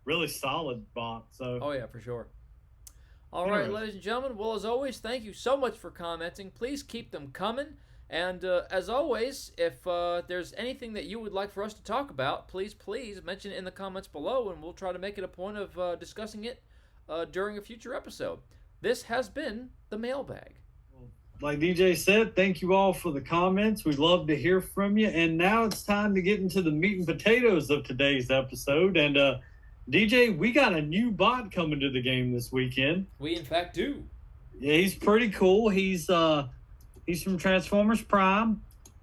Really solid bot. So. Oh, yeah, for sure. All right, ladies and gentlemen. Well, as always, thank you so much for commenting. Please keep them coming. And as always, if there's anything that you would like for us to talk about, please mention it in the comments below, and we'll try to make it a point of discussing it during a future episode. This has been the Mailbag. Well, like DJ said, thank you all for the comments. We'd love to hear from you. And now it's time to get into the meat and potatoes of today's episode. And DJ, we got a new bot coming to the game this weekend. We in fact do. Yeah, he's pretty cool. He's from Transformers Prime.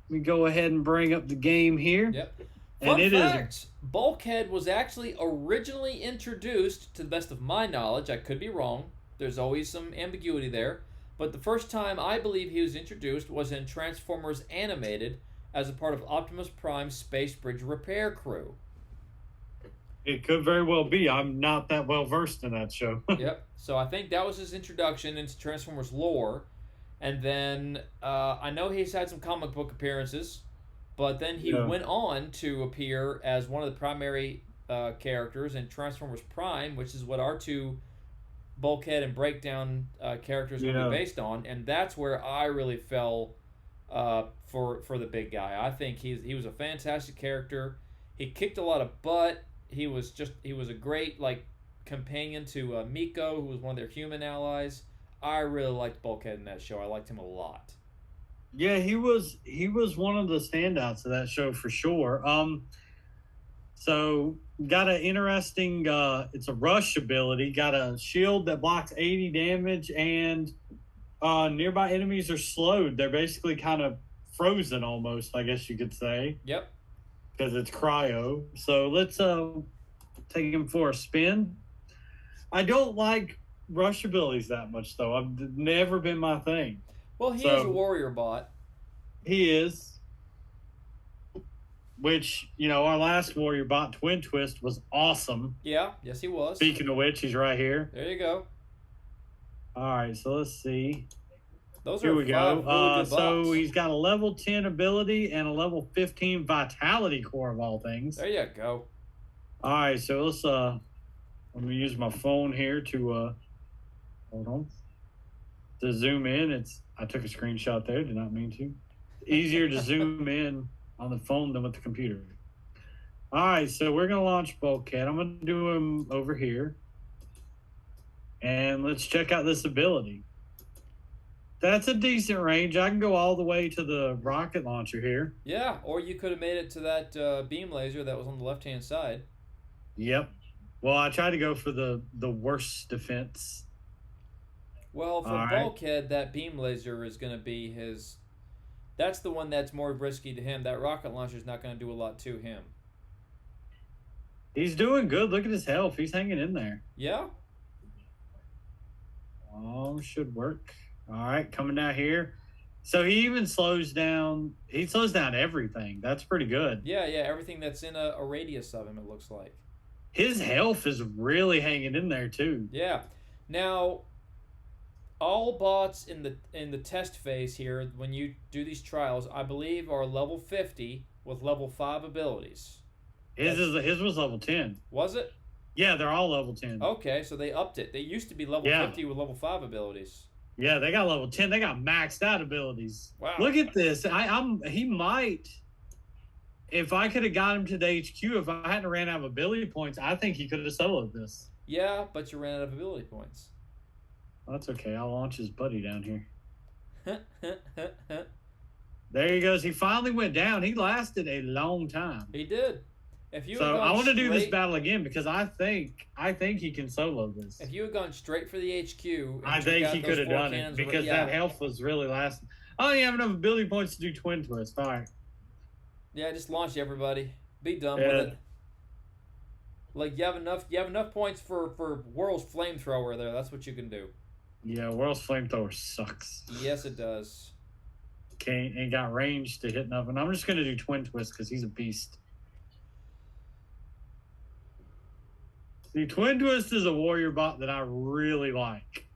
We go ahead and bring up the game here. Yep. And Fun fact, BulkHead was actually originally introduced, to the best of my knowledge, I could be wrong, there's always some ambiguity there, but the first time I believe he was introduced was in Transformers Animated as a part of Optimus Prime's Space Bridge repair crew. It could very well be. I'm not that well versed in that show. Yep. So I think that was his introduction into Transformers lore. And then I know he's had some comic book appearances, but then he went on to appear as one of the primary characters in Transformers Prime, which is what our two BulkHead and Breakdown characters will be based on. And that's where I really fell for the big guy. I think he was a fantastic character. He kicked a lot of butt. He was a great companion to Miko, who was one of their human allies. I really liked BulkHead in that show. I liked him a lot. Yeah, he was one of the standouts of that show for sure. So got an interesting it's a rush ability, got a shield that blocks 80 damage, and nearby enemies are slowed. They're basically kind of frozen almost, I guess you could say. Yep. Because it's cryo. So let's take him for a spin. I don't like rush abilities that much, though. I've never been my thing. Well, he is a warrior bot. He is. Which, our last warrior bot, Twin Twist, was awesome. Yeah, yes he was. Speaking of which, he's right here. There you go. All right, so let's see. Those Here are we go. really good bots. So he's got a level 10 ability and a level 15 vitality core of all things. There you go. All right, so let's let me use my phone here to hold on. To zoom in. I took a screenshot there, did not mean to. Easier to zoom in on the phone than with the computer. All right, so we're gonna launch BulkHead. I'm gonna do him over here. And let's check out this ability. That's a decent range. I can go all the way to the rocket launcher here. Yeah, or you could have made it to that beam laser that was on the left-hand side. Yep. Well, I tried to go for the worst defense. Well, for BulkHead, that beam laser is going to be his... That's the one that's more risky to him. That rocket launcher is not going to do a lot to him. He's doing good. Look at his health. He's hanging in there. Yeah. Oh, should work. All right, coming down here. So he even slows down. He slows down everything. That's pretty good. Yeah, everything that's in a radius of him, it looks like. His health is really hanging in there, too. Yeah. Now, all bots in the test phase here, when you do these trials, I believe are level 50 with level 5 abilities. His was level 10. Was it? Yeah, they're all level 10. Okay, so they upped it. They used to be level 50 with level 5 abilities. Yeah, they got level 10. They got maxed out abilities. Wow. Look at this. He might, if I could have got him to the HQ, if I hadn't ran out of ability points, I think he could have soloed this. Yeah, but you ran out of ability points. Well, that's okay. I'll launch his buddy down here. There he goes. He finally went down. He lasted a long time. He did. So I want to do this battle again because I think he can solo this. If you had gone straight for the HQ, I think he could have done it because that health was really lasting. I don't even have enough ability points to do Twin Twist. All right. Yeah, just launch everybody. Be done with it. Like you have enough points for World's Flamethrower there. That's what you can do. Yeah, World's Flamethrower sucks. Yes, it does. Ain't got range to hit nothing. I'm just gonna do Twin Twist because he's a beast. The Twin Twist is a warrior bot that I really like.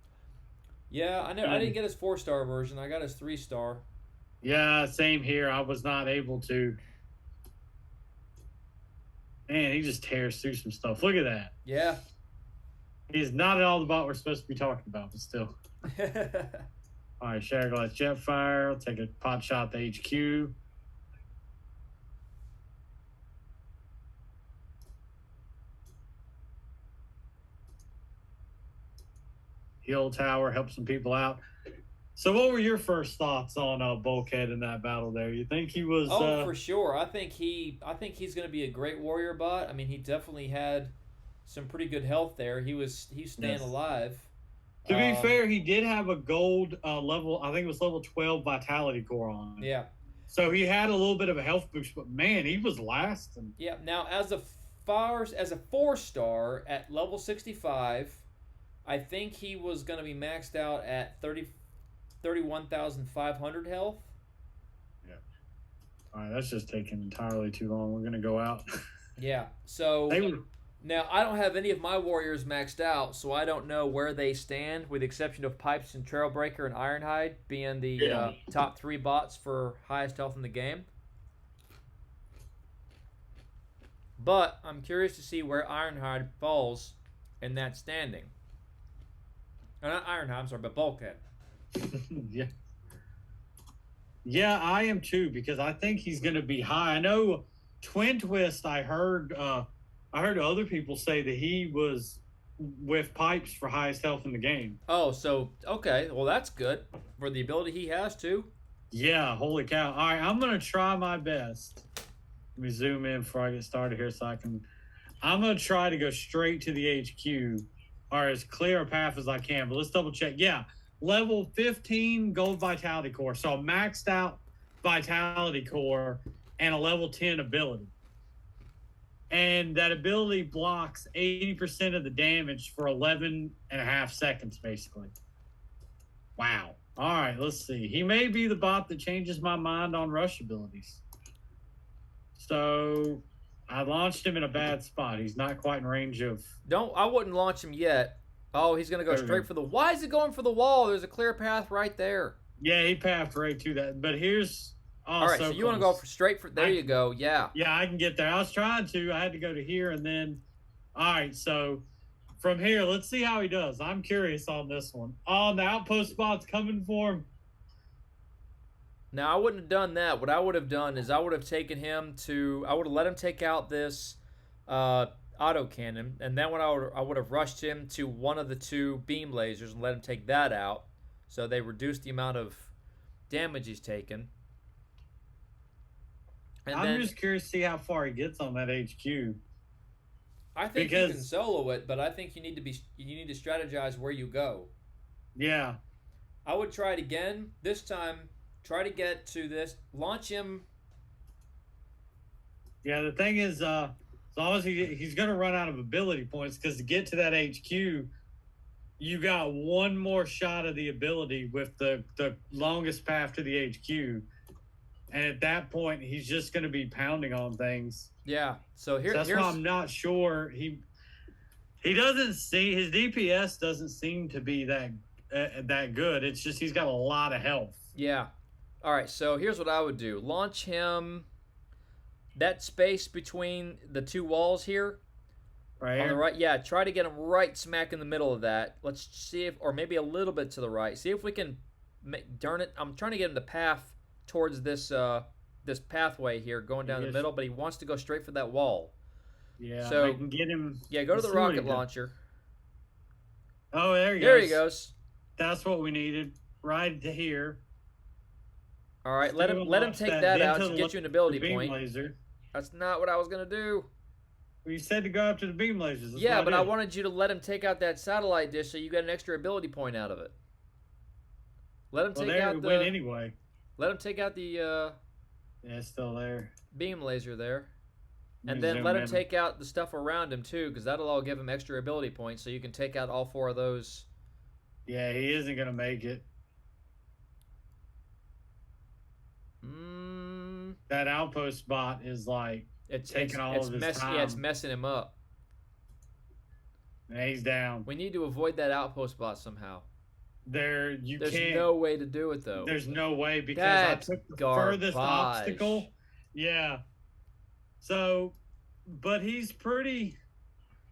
Yeah, I know. I didn't get his 4-star version. I got his 3-star. Yeah, same here. I was not able to. Man, he just tears through some stuff. Look at that. Yeah. He's not at all the bot we're supposed to be talking about, but still. All right, Shatterglass Jetfire. I'll take a pot shot to HQ. Heal Tower, help some people out. So, what were your first thoughts on BulkHead in that battle? There, you think he was? Oh, for sure. I think he's going to be a great warrior bot. I mean, he definitely had some pretty good health there. He's staying Yes. alive. To be fair, he did have a gold level. I think it was level 12 vitality core on. Yeah. So he had a little bit of a health boost, but man, he was lasting. Yeah. Now, as a 4-star at level 65, I think he was going to be maxed out at 31,500 health. Yeah. All right, that's just taking entirely too long. We're going to go out. Yeah. So now I don't have any of my warriors maxed out, so I don't know where they stand, with the exception of Pipes and Trailbreaker and Ironhide being the top 3 bots for highest health in the game. But I'm curious to see where Ironhide falls in that standing. Not Ironhide, I'm sorry, but BulkHead. Yeah. Yeah, I am too, because I think he's going to be high. I know Twin Twist, I heard other people say that he was with Pipes for highest health in the game. Oh, so, okay. Well, that's good for the ability he has, too. Yeah, holy cow. All right, I'm going to try my best. Let me zoom in before I get started here I'm going to try to go straight to the HQ, or as clear a path as I can. But let's double check. Yeah, level 15 gold vitality core. So a maxed out vitality core and a level 10 ability. And that ability blocks 80% of the damage for 11.5 seconds, basically. Wow. All right, let's see. He may be the bot that changes my mind on rush abilities. So I launched him in a bad spot. He's not quite in range of... I wouldn't launch him yet. Oh, he's going to go straight for the... Why is he going for the wall? There's a clear path right there. Yeah, he pathed right to that. But here's... All right, so you want to go straight for... There you go, yeah. Yeah, I can get there. I was trying to. I had to go to here and then... All right, so from here, let's see how he does. I'm curious on this one. Oh, the outpost spot's coming for him. Now, I wouldn't have done that. What I would have done is I would have taken him to... I would have let him take out this autocannon, and then when I would have rushed him to one of the 2 beam lasers and let him take that out, so they reduce the amount of damage he's taken. And I'm just curious to see how far he gets on that HQ. I think you can solo it, but I think you need to strategize where you go. Yeah. I would try it again. This time, try to get to this. Launch him. Yeah, the thing is, as long as he's going to run out of ability points, because to get to that HQ, you got one more shot of the ability with the longest path to the HQ. And at that point, he's just going to be pounding on things. Yeah. So that's why I'm not sure. He doesn't see, his DPS doesn't seem to be that good. It's just he's got a lot of health. Yeah. All right. So here's what I would do: launch him. That space between the 2 walls here. Right on here? the right. Yeah. Try to get him right smack in the middle of that. Let's see if, or maybe a little bit to the right. See if we can. Darn it! I'm trying to get him the path towards this pathway here going down the middle, but he wants to go straight for that wall. Yeah, so I can get him. Yeah, go to the rocket launcher. Oh, there he goes. There he goes. That's what we needed. Right to here. All right, let him take that out to get you an ability point. Laser. That's not what I was gonna do. Well, you said to go up to the beam lasers. Yeah, but I wanted you to let him take out that satellite dish so you got an extra ability point out of it. Let him take out the... went anyway. Let him take out the... Yeah, it's still there. Beam laser there. And then let him take out the stuff around him, too, because that'll all give him extra ability points, so you can take out all 4 of those. Yeah, he isn't going to make it. That outpost bot is like... It's taking all of his time. Yeah, it's messing him up. And he's down. We need to avoid that outpost bot somehow. There's no way to do it, though. There's no way, because I took the furthest obstacle. Yeah. So, but he's pretty...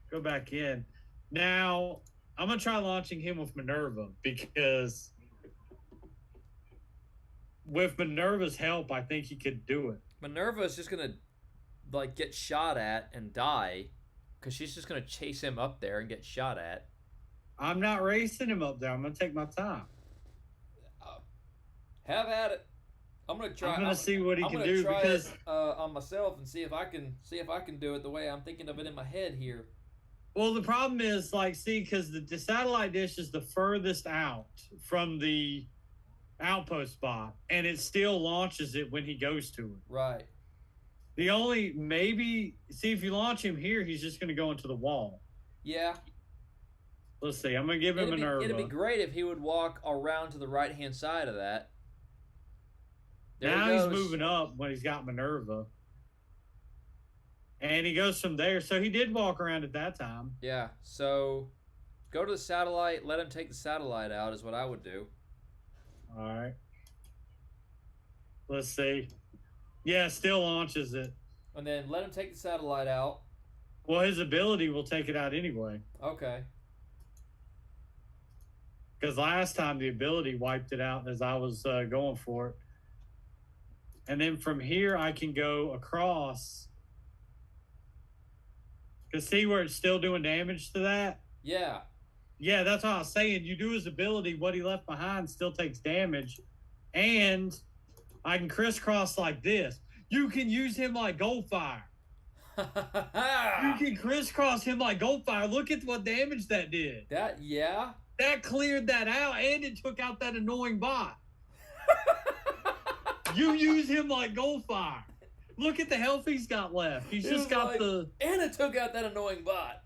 Go back in. Now, I'm going to try launching him with Minerva, because with Minerva's help, I think he could do it. Minerva is just going to like get shot at and die, because she's just going to chase him up there and get shot at. I'm not racing him up there. I'm going to take my time. Have at it. I'm gonna try. I'm gonna see what he I'm can gonna do try because it, on myself and see if I can do it the way I'm thinking of it in my head here. well, the problem is like, see, because the satellite dish is the furthest out from the outpost spot, and it still launches it when he goes to it. Right. The only maybe see if you launch him here, he's just gonna go into the wall. Yeah. Let's see. I'm gonna give him Minerva. It'd be great if he would walk around to the right hand side of that. There Now he he's goes. moving up when he's got Minerva. And he goes from there. So he did walk around at that time. Yeah. So go to the satellite. Let him take the satellite out is what I would do. All right. Let's see. Yeah, still launches it. And then let him take the satellite out. Well, his ability will take it out anyway. Okay. Because last time the ability wiped it out as I was going for it. And then from here, I can go across. Because see where it's still doing damage to that? Yeah. Yeah, that's what I was saying. You do his ability, what he left behind still takes damage. And I can crisscross like this. You can use him like Goldfire. You can crisscross him like Goldfire. Look at what damage that did. Yeah. That cleared that out, and it took out that annoying bot. You use him like Goldfire. Look at the health he's got left. He's just got the... And it took out that annoying bot.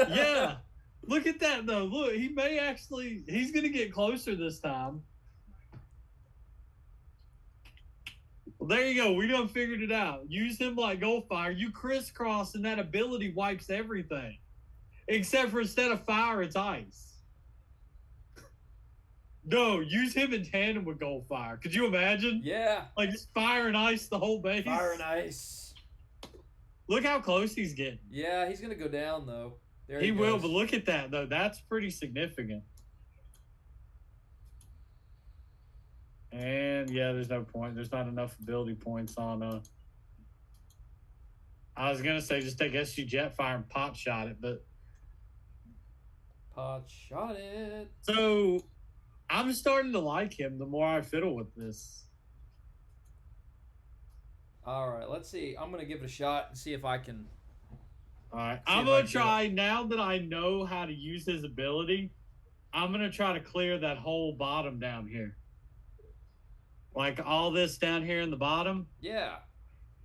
Yeah. Look at that, though. Look, he may actually... He's going to get closer this time. Well, there you go. We done figured it out. Use him like Goldfire. You crisscross, and that ability wipes everything. Except for instead of fire, it's ice. No, use him in tandem with Goldfire. Could you imagine? Yeah. Like just fire and ice the whole base. Fire and ice. Look how close he's getting. Yeah, he's gonna go down though. There He goes. will, but look at that though. That's pretty significant. And yeah, there's no point. There's not enough ability points on I was gonna say just take SG Jetfire and pot shot it, but Pot shot it. so I'm starting to like him the more I fiddle with this. All right, let's see. I'm gonna give it a shot and see if I can. All right, See I'm if I gonna can do try now that I know how to use his ability. I'm gonna try to clear that whole bottom down here, like all this down here in the bottom. Yeah.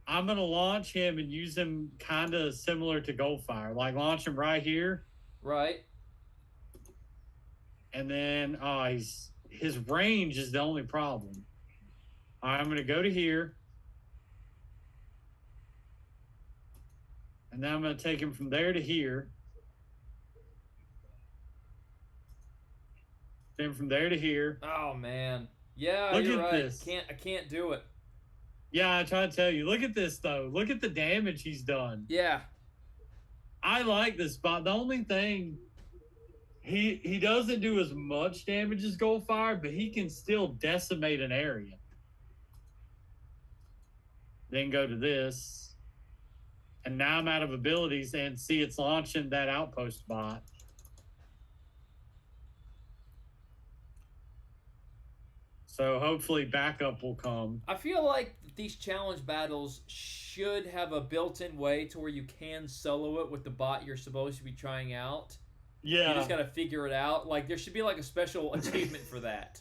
I'm gonna launch him and use him kind of similar to Goldfire, like launch him right here, Right. and then his range is the only problem. All right, I'm gonna go to here. And then I'm going to take him from there to here. Then from there to here. Oh man. Yeah, Look you're at right. this. I can't do it. Yeah, I try to tell you. Look at this, though. Look at the damage he's done. Yeah. I like this spot. The only thing, he doesn't do as much damage as Goldfire, but he can still decimate an area. Then go to this. And now I'm out of abilities, and see it's launching that outpost bot. So hopefully backup will come. I feel like these challenge battles should have a built-in way to where you can solo it with the bot you're supposed to be trying out. Yeah. You just gotta figure it out. Like there should be like a special achievement for that.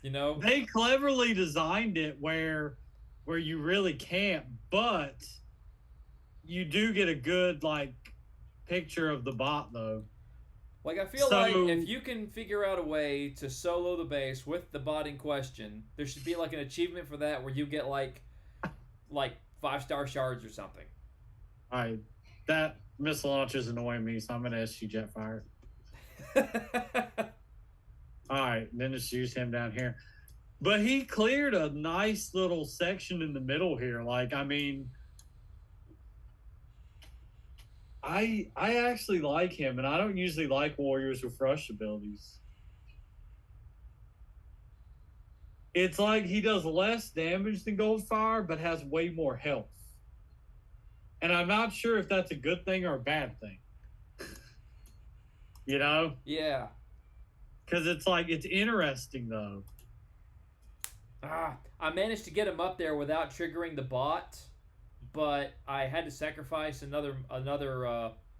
You know? They cleverly designed it where you really can't, but you do get a good like picture of the bot though. Like I feel like if you can figure out a way to solo the base with the bot in question, there should be like an achievement for that where you get like 5-star shards or something. All right, that missile launch is annoying me, so I'm gonna SG Jetfire. All right, then just use him down here. But he cleared a nice little section in the middle here. Like, I mean, I actually like him, and I don't usually like warriors with rush abilities. It's like he does less damage than Goldfire, but has way more health. And I'm not sure if that's a good thing or a bad thing. You know? Yeah. Because it's like, it's interesting, though. I managed to get him up there without triggering the bot, but I had to sacrifice another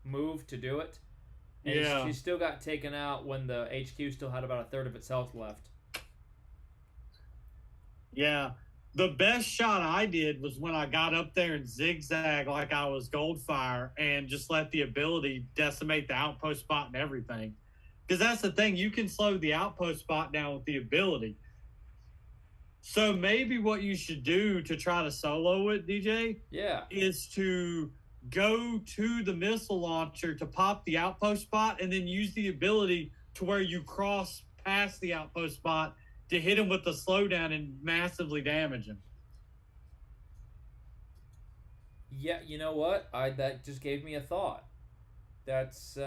move to do it. And she still got taken out when the HQ still had about a third of its health left. Yeah. The best shot I did was when I got up there and zigzag like I was Goldfire and just let the ability decimate the outpost spot and everything. Because that's the thing. You can slow the outpost spot down with the ability. So maybe what you should do to try to solo it, DJ, is to go to the missile launcher to pop the outpost spot and then use the ability to where you cross past the outpost spot to hit him with the slowdown and massively damage him. Yeah, you know what? That just gave me a thought. That's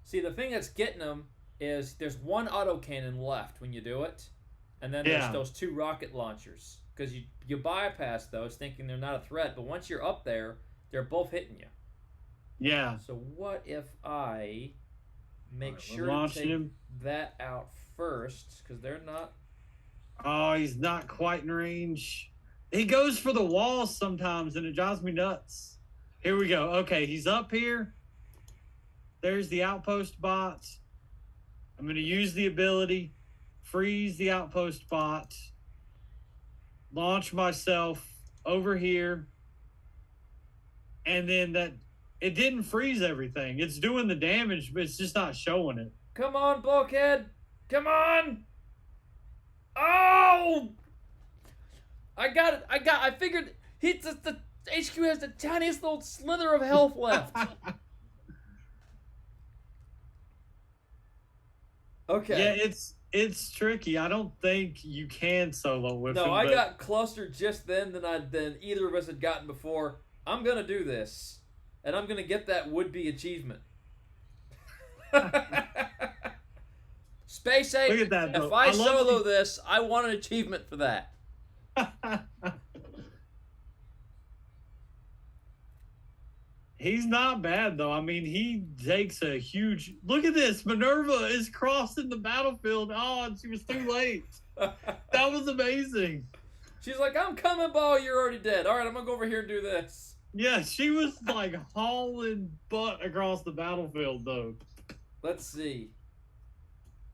see, the thing that's getting them is there's one autocannon left when you do it, and then there's those 2 rocket launchers. Because you bypass those thinking they're not a threat, but once you're up there, they're both hitting you. Yeah. So what if I make sure to take that out first, because they're not... Oh, he's not quite in range. He goes for the walls sometimes, and it drives me nuts. Here we go. Okay, he's up here. There's the outpost bot. I'm going to use the ability, freeze the outpost bot, launch myself over here, and then it didn't freeze everything. It's doing the damage, but it's just not showing it. Come on, BulkHead! Come on! Oh! I got it. I figured the HQ has the tiniest little slither of health left. Okay. Yeah, it's tricky. I don't think you can solo with him. No, I got closer just then than either of us had gotten before. I'm gonna do this, and I'm gonna get that would-be achievement. Space Ape, look at that, if I solo this, I want an achievement for that. He's not bad, though. I mean, he takes a huge... Look at this. Minerva is crossing the battlefield. Oh, and she was too late. That was amazing. She's like, I'm coming, Ball. You're already dead. All right, I'm going to go over here and do this. Yeah, she was like hauling butt across the battlefield, though. Let's see.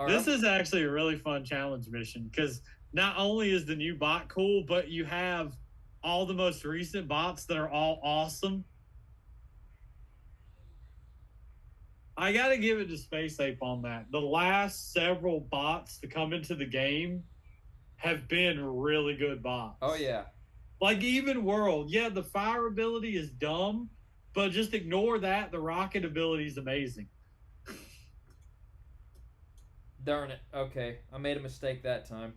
This is actually a really fun challenge mission because not only is the new bot cool, but you have all the most recent bots that are all awesome. I got to give it to Space Ape on that. The last several bots to come into the game have been really good bots. Oh, yeah. Like even World. Yeah, the fire ability is dumb, but just ignore that. The rocket ability is amazing. Darn it. Okay. I made a mistake that time.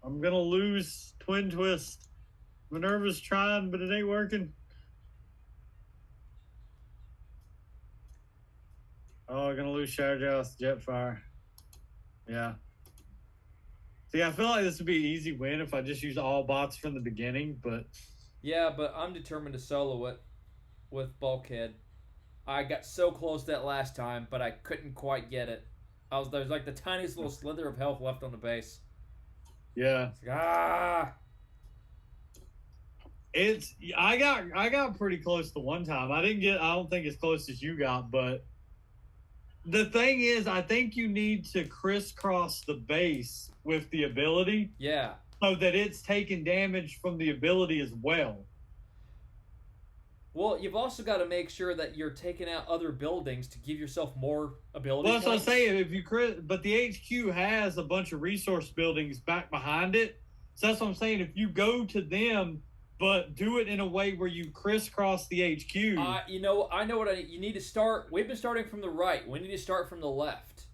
I'm going to lose Twin Twist. Minerva's trying, but it ain't working. Oh, I'm going to lose Shatterjaws, Jetfire. Yeah. See, I feel like this would be an easy win if I just use all bots from the beginning, but... Yeah, but I'm determined to solo it with BulkHead. I got so close that last time, but I couldn't quite get it. There's like the tiniest little slither of health left on the base. Yeah. It's like, I got pretty close the one time. I don't think as close as you got, but the thing is, I think you need to crisscross the base with the ability. Yeah. So that it's taking damage from the ability as well. Well, you've also got to make sure that you're taking out other buildings to give yourself more ability Well, that's points. what I'm saying. But the HQ has a bunch of resource buildings back behind it. So that's what I'm saying. If you go to them, but do it in a way where you crisscross the HQ. I know what you need to start. We've been starting from the right. We need to start from the left.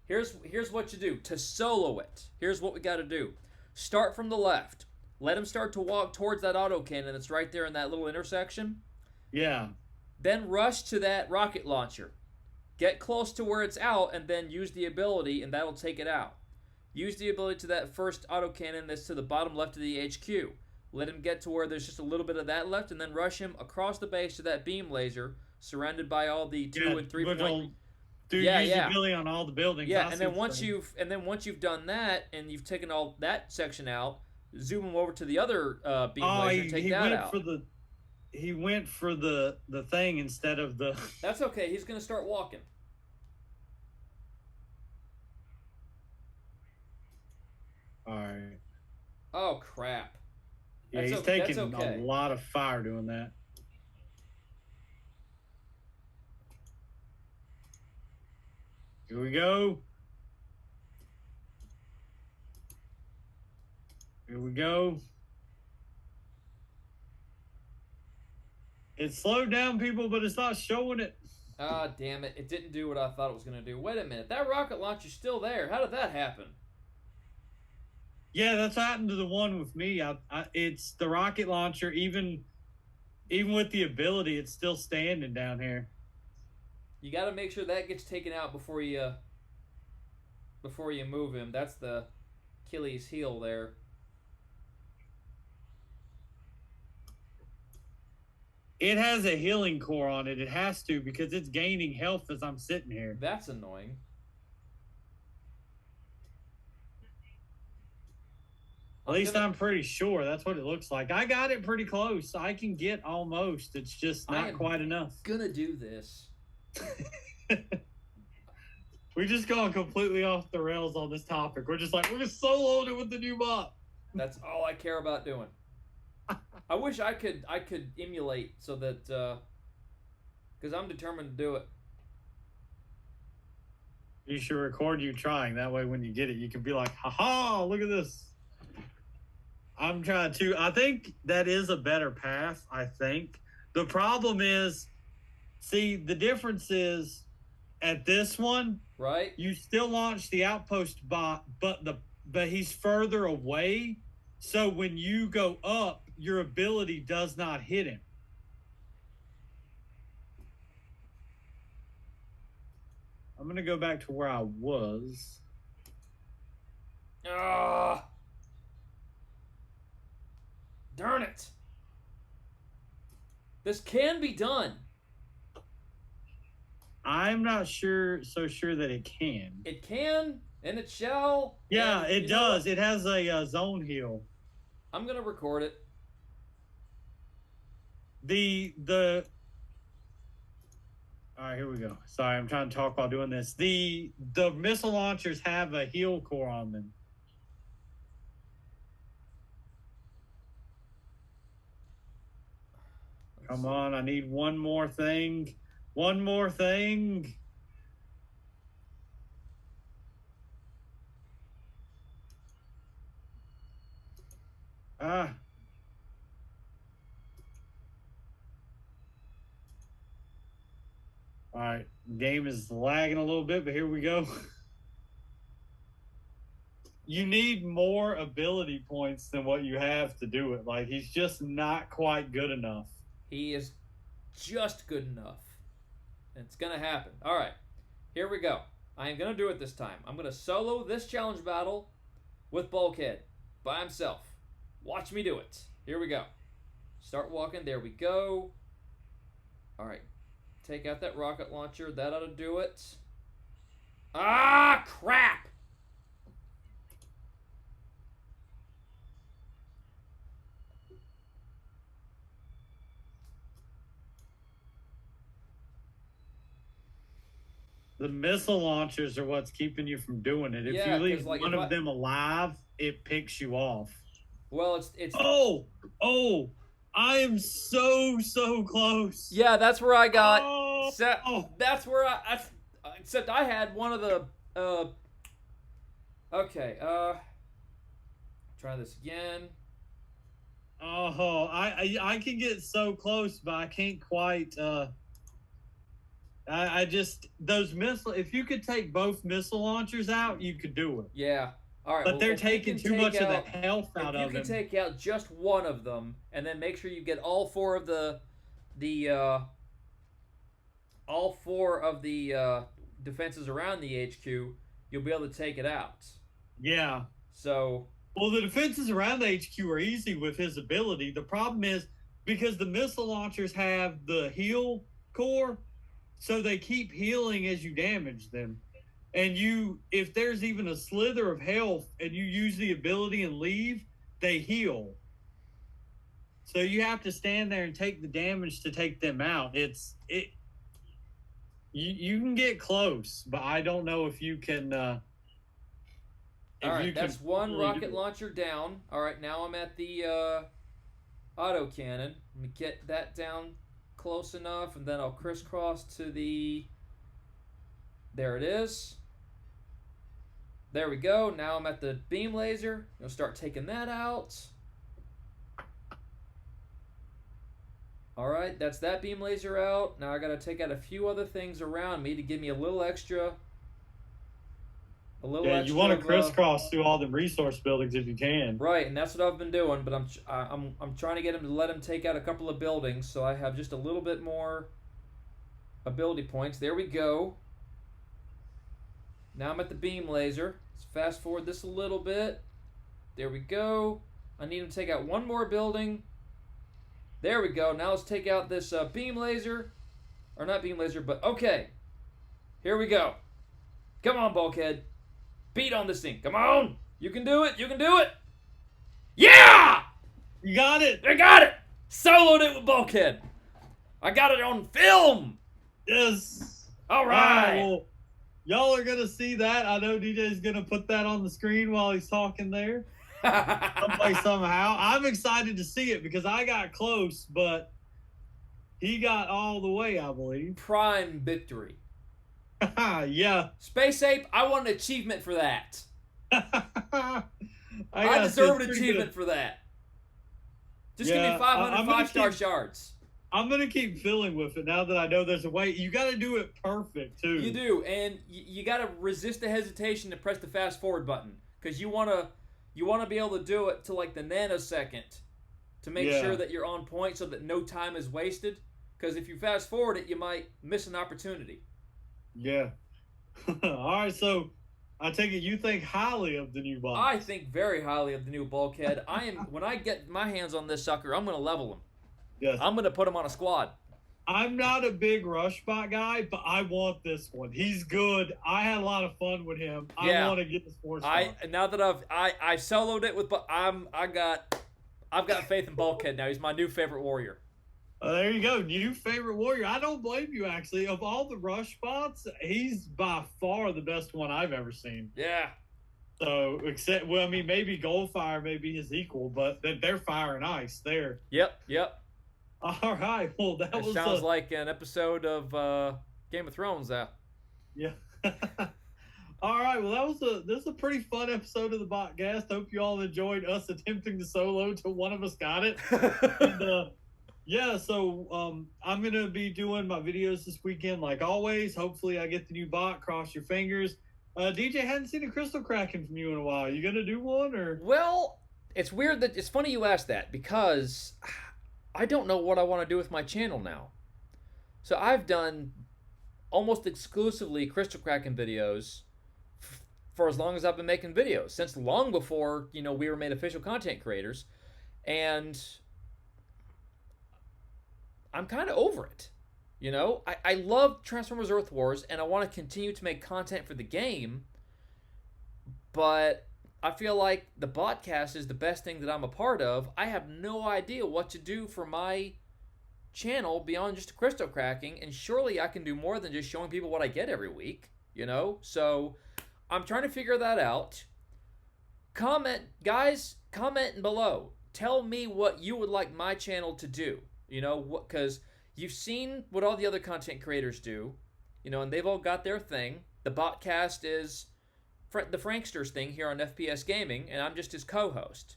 Here's what you do to solo it. Here's what we got to do. Start from the left. Let him start to walk towards that autocannon that's right there in that little intersection. Yeah. Then rush to that rocket launcher. Get close to where it's out and then use the ability and that'll take it out. Use the ability to that first autocannon that's to the bottom left of the HQ. Let him get to where there's just a little bit of that left and then rush him across the base to that beam laser surrounded by all the 2 and 3 point... Dude, Yeah, use yeah. the ability on all the buildings. Yeah, I and see then what you're once you've done that and you've taken all that section out, zoom them over to the other beam Oh, laser and take he that went out. for the thing instead of the. That's okay. He's gonna start walking. All right. Oh crap! Yeah, That's he's okay. taking That's okay. a lot of fire doing that. Here we go. Here we go. It slowed down people, but it's not showing it. Ah, damn it! It didn't do what I thought it was gonna do. Wait a minute. That rocket launcher's still there. How did that happen? Yeah, that's happened to the one with me. It's the rocket launcher. Even with the ability, it's still standing down here. You got to make sure that gets taken out before you move him. That's the Achilles heel there. It has a healing core on it. It has to because it's gaining health as I'm sitting here. That's annoying. At least I'm pretty sure that's what it looks like. I got it pretty close. I can get almost. It's just not quite enough. Gonna do this. We just gone completely off the rails on this topic. We're just like, we're just soloing it with the new mod. That's all I care about doing. I wish I could emulate so that because I'm determined to do it. You should record you trying. That way when you get it, you can be like, haha, look at this. I'm trying to. I think that is a better path, I think. The problem is, see, the difference is at this one, right? You still launch the outpost bot, but he's further away. So when you go up, your ability does not hit him. I'm going to go back to where I was. Ah! Darn it! This can be done. I'm not so sure that it can. It can, and it shall. Yeah, it does. It has a zone heal. I'm gonna record it. All right, here we go. Sorry, I'm trying to talk while doing this. The missile launchers have a heal core on them. Come on, I need one more thing. One more thing. Ah. All right, game is lagging a little bit, but here we go. You need more ability points than what you have to do it. Like, he's just not quite good enough. He is just good enough. It's gonna happen. All right, here we go. I am gonna do it this time. I'm gonna solo this challenge battle with BulkHead by himself. Watch me do it. Here we go. Start walking. There we go. All right. Take out that rocket launcher. That ought to do it. Ah, crap! The missile launchers are what's keeping you from doing it. If you leave one of them alive, it picks you off. Well, it's. Oh! I am so close. Yeah, that's where I got. Oh. That's where except I had one of the. Okay. Try this again. Oh, I can get so close, but I can't quite. I just those missile. If you could take both missile launchers out, you could do it. Yeah. All right. But they're taking too much of the health out of them. You can take out just one of them, and then make sure you get all four of the defenses around the HQ. You'll be able to take it out. Yeah. So. Well, the defenses around the HQ are easy with his ability. The problem is because the missile launchers have the heal core. so they keep healing as you damage them. And if there's even a slither of health and you use the ability and leave, they heal. So you have to stand there and take the damage to take them out. You can get close, but I don't know if you can. All right, that's one rocket launcher down. All right, now I'm at the autocannon. Let me get that down close enough, and then I'll crisscross to the. There it is. There we go. Now I'm at the beam laser. I'm gonna start taking that out. All right, that's that beam laser out. Now I gotta take out a few other things around me to give me a little extra. Yeah, you want to crisscross through all the resource buildings if you can. Right, and that's what I've been doing. But I'm trying to get him to let him take out a couple of buildings, so I have just a little bit more ability points. There we go. Now I'm at the beam laser. Let's fast forward this a little bit. There we go. I need him to take out one more building. There we go. Now let's take out this beam laser. Or not beam laser, but okay. Here we go. Come on, BulkHead. Beat on this thing. Come on. You can do it. You can do it. Yeah! You got it. I got it. Soloed it with BulkHead. I got it on film. Yes. All right. Well, y'all are going to see that. I know DJ's going to put that on the screen while he's talking there. Somehow. I'm excited to see it because I got close, but he got all the way, I believe. Prime victory. Yeah. Space Ape, I want an achievement for that. I deserve an achievement for that. Just give me 500 5-star shards. I'm going to keep filling with it now that I know there's a way. You got to do it perfect, too. You do, and you got to resist the hesitation to press the fast forward button because you want to be able to do it to like the nanosecond to make sure that you're on point so that no time is wasted. Because if you fast forward it, you might miss an opportunity. Yeah. All right, so I take it you think highly of the new box. I think very highly of the new BulkHead. When I get my hands on this sucker, I'm going to level him. Yes. I'm going to put him on a squad. I'm not a big Rushbot guy, but I want this one. He's good. I had a lot of fun with him. I want to get this 4-star. Now that I soloed it with, I've got faith in BulkHead now. He's my new favorite warrior. There you go. New favorite warrior. I don't blame you, actually. Of all the Rushbots, he's by far the best one I've ever seen. Yeah. So, maybe Goldfire may be his equal, but they're fire and ice there. Yep. All right. Well, that sounds like an episode of Game of Thrones. Yeah. All right. Well, this is a pretty fun episode of the Botcast. Hope you all enjoyed us attempting to solo till one of us got it. And, yeah, so I'm going to be doing my videos this weekend like always. Hopefully I get the new bot. Cross your fingers. DJ, hadn't seen a crystal cracking from you in a while. You going to do one? Or? Well, it's weird that it's funny you asked that because I don't know what I want to do with my channel now. So I've done almost exclusively crystal cracking videos for as long as I've been making videos, since long before, we were made official content creators. And I'm kind of over it. I love Transformers Earthwars, and I want to continue to make content for the game, but I feel like the Botcast is the best thing that I'm a part of. I have no idea what to do for my channel beyond just crystal cracking, and surely I can do more than just showing people what I get every week, So I'm trying to figure that out. Comment below. Tell me what you would like my channel to do. Because you've seen what all the other content creators do, and they've all got their thing. The Botcast is the Franksters thing here on FPS Gaming, and I'm just his co-host.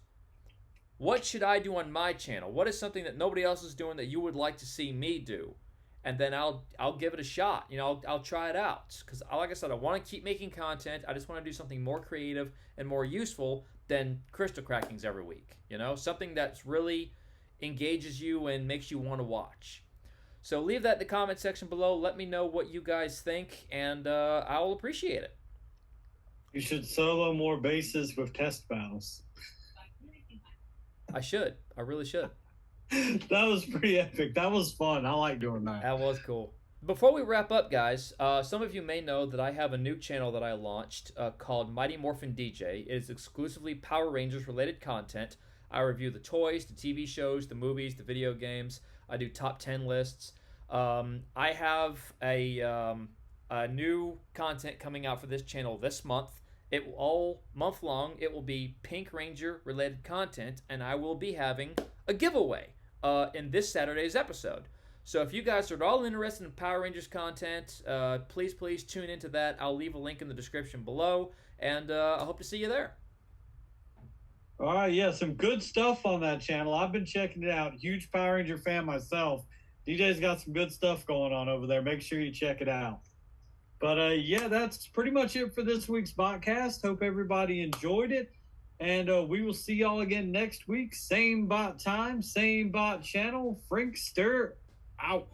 What should I do on my channel? What is something that nobody else is doing that you would like to see me do? And then I'll give it a shot. I'll try it out. Because, like I said, I want to keep making content. I just want to do something more creative and more useful than crystal crackings every week. Something that's really engages you and makes you want to watch. So leave that in the comment section below. Let me know what you guys think, and I will appreciate it. You should solo more bases with test battles. I should. I really should. That was pretty epic. That was fun. I like doing that. That was cool. Before we wrap up, guys, some of you may know that I have a new channel that I launched called Mighty Morphin DJ. It is exclusively Power Rangers related content. I review the toys, the TV shows, the movies, the video games. I do top 10 lists. I have a new content coming out for this channel this month. It will all month long. It will be Pink Ranger related content, and I will be having a giveaway in this Saturday's episode. So if you guys are at all interested in Power Rangers content, please tune into that. I'll leave a link in the description below, and I hope to see you there. All right, yeah, some good stuff on that channel. I've been checking it out. Huge Power Ranger fan myself. DJ's got some good stuff going on over there. Make sure you check it out. But yeah, that's pretty much it for this week's podcast. Hope everybody enjoyed it. And we will see y'all again next week. Same bot time, same bot channel. Frinkster out.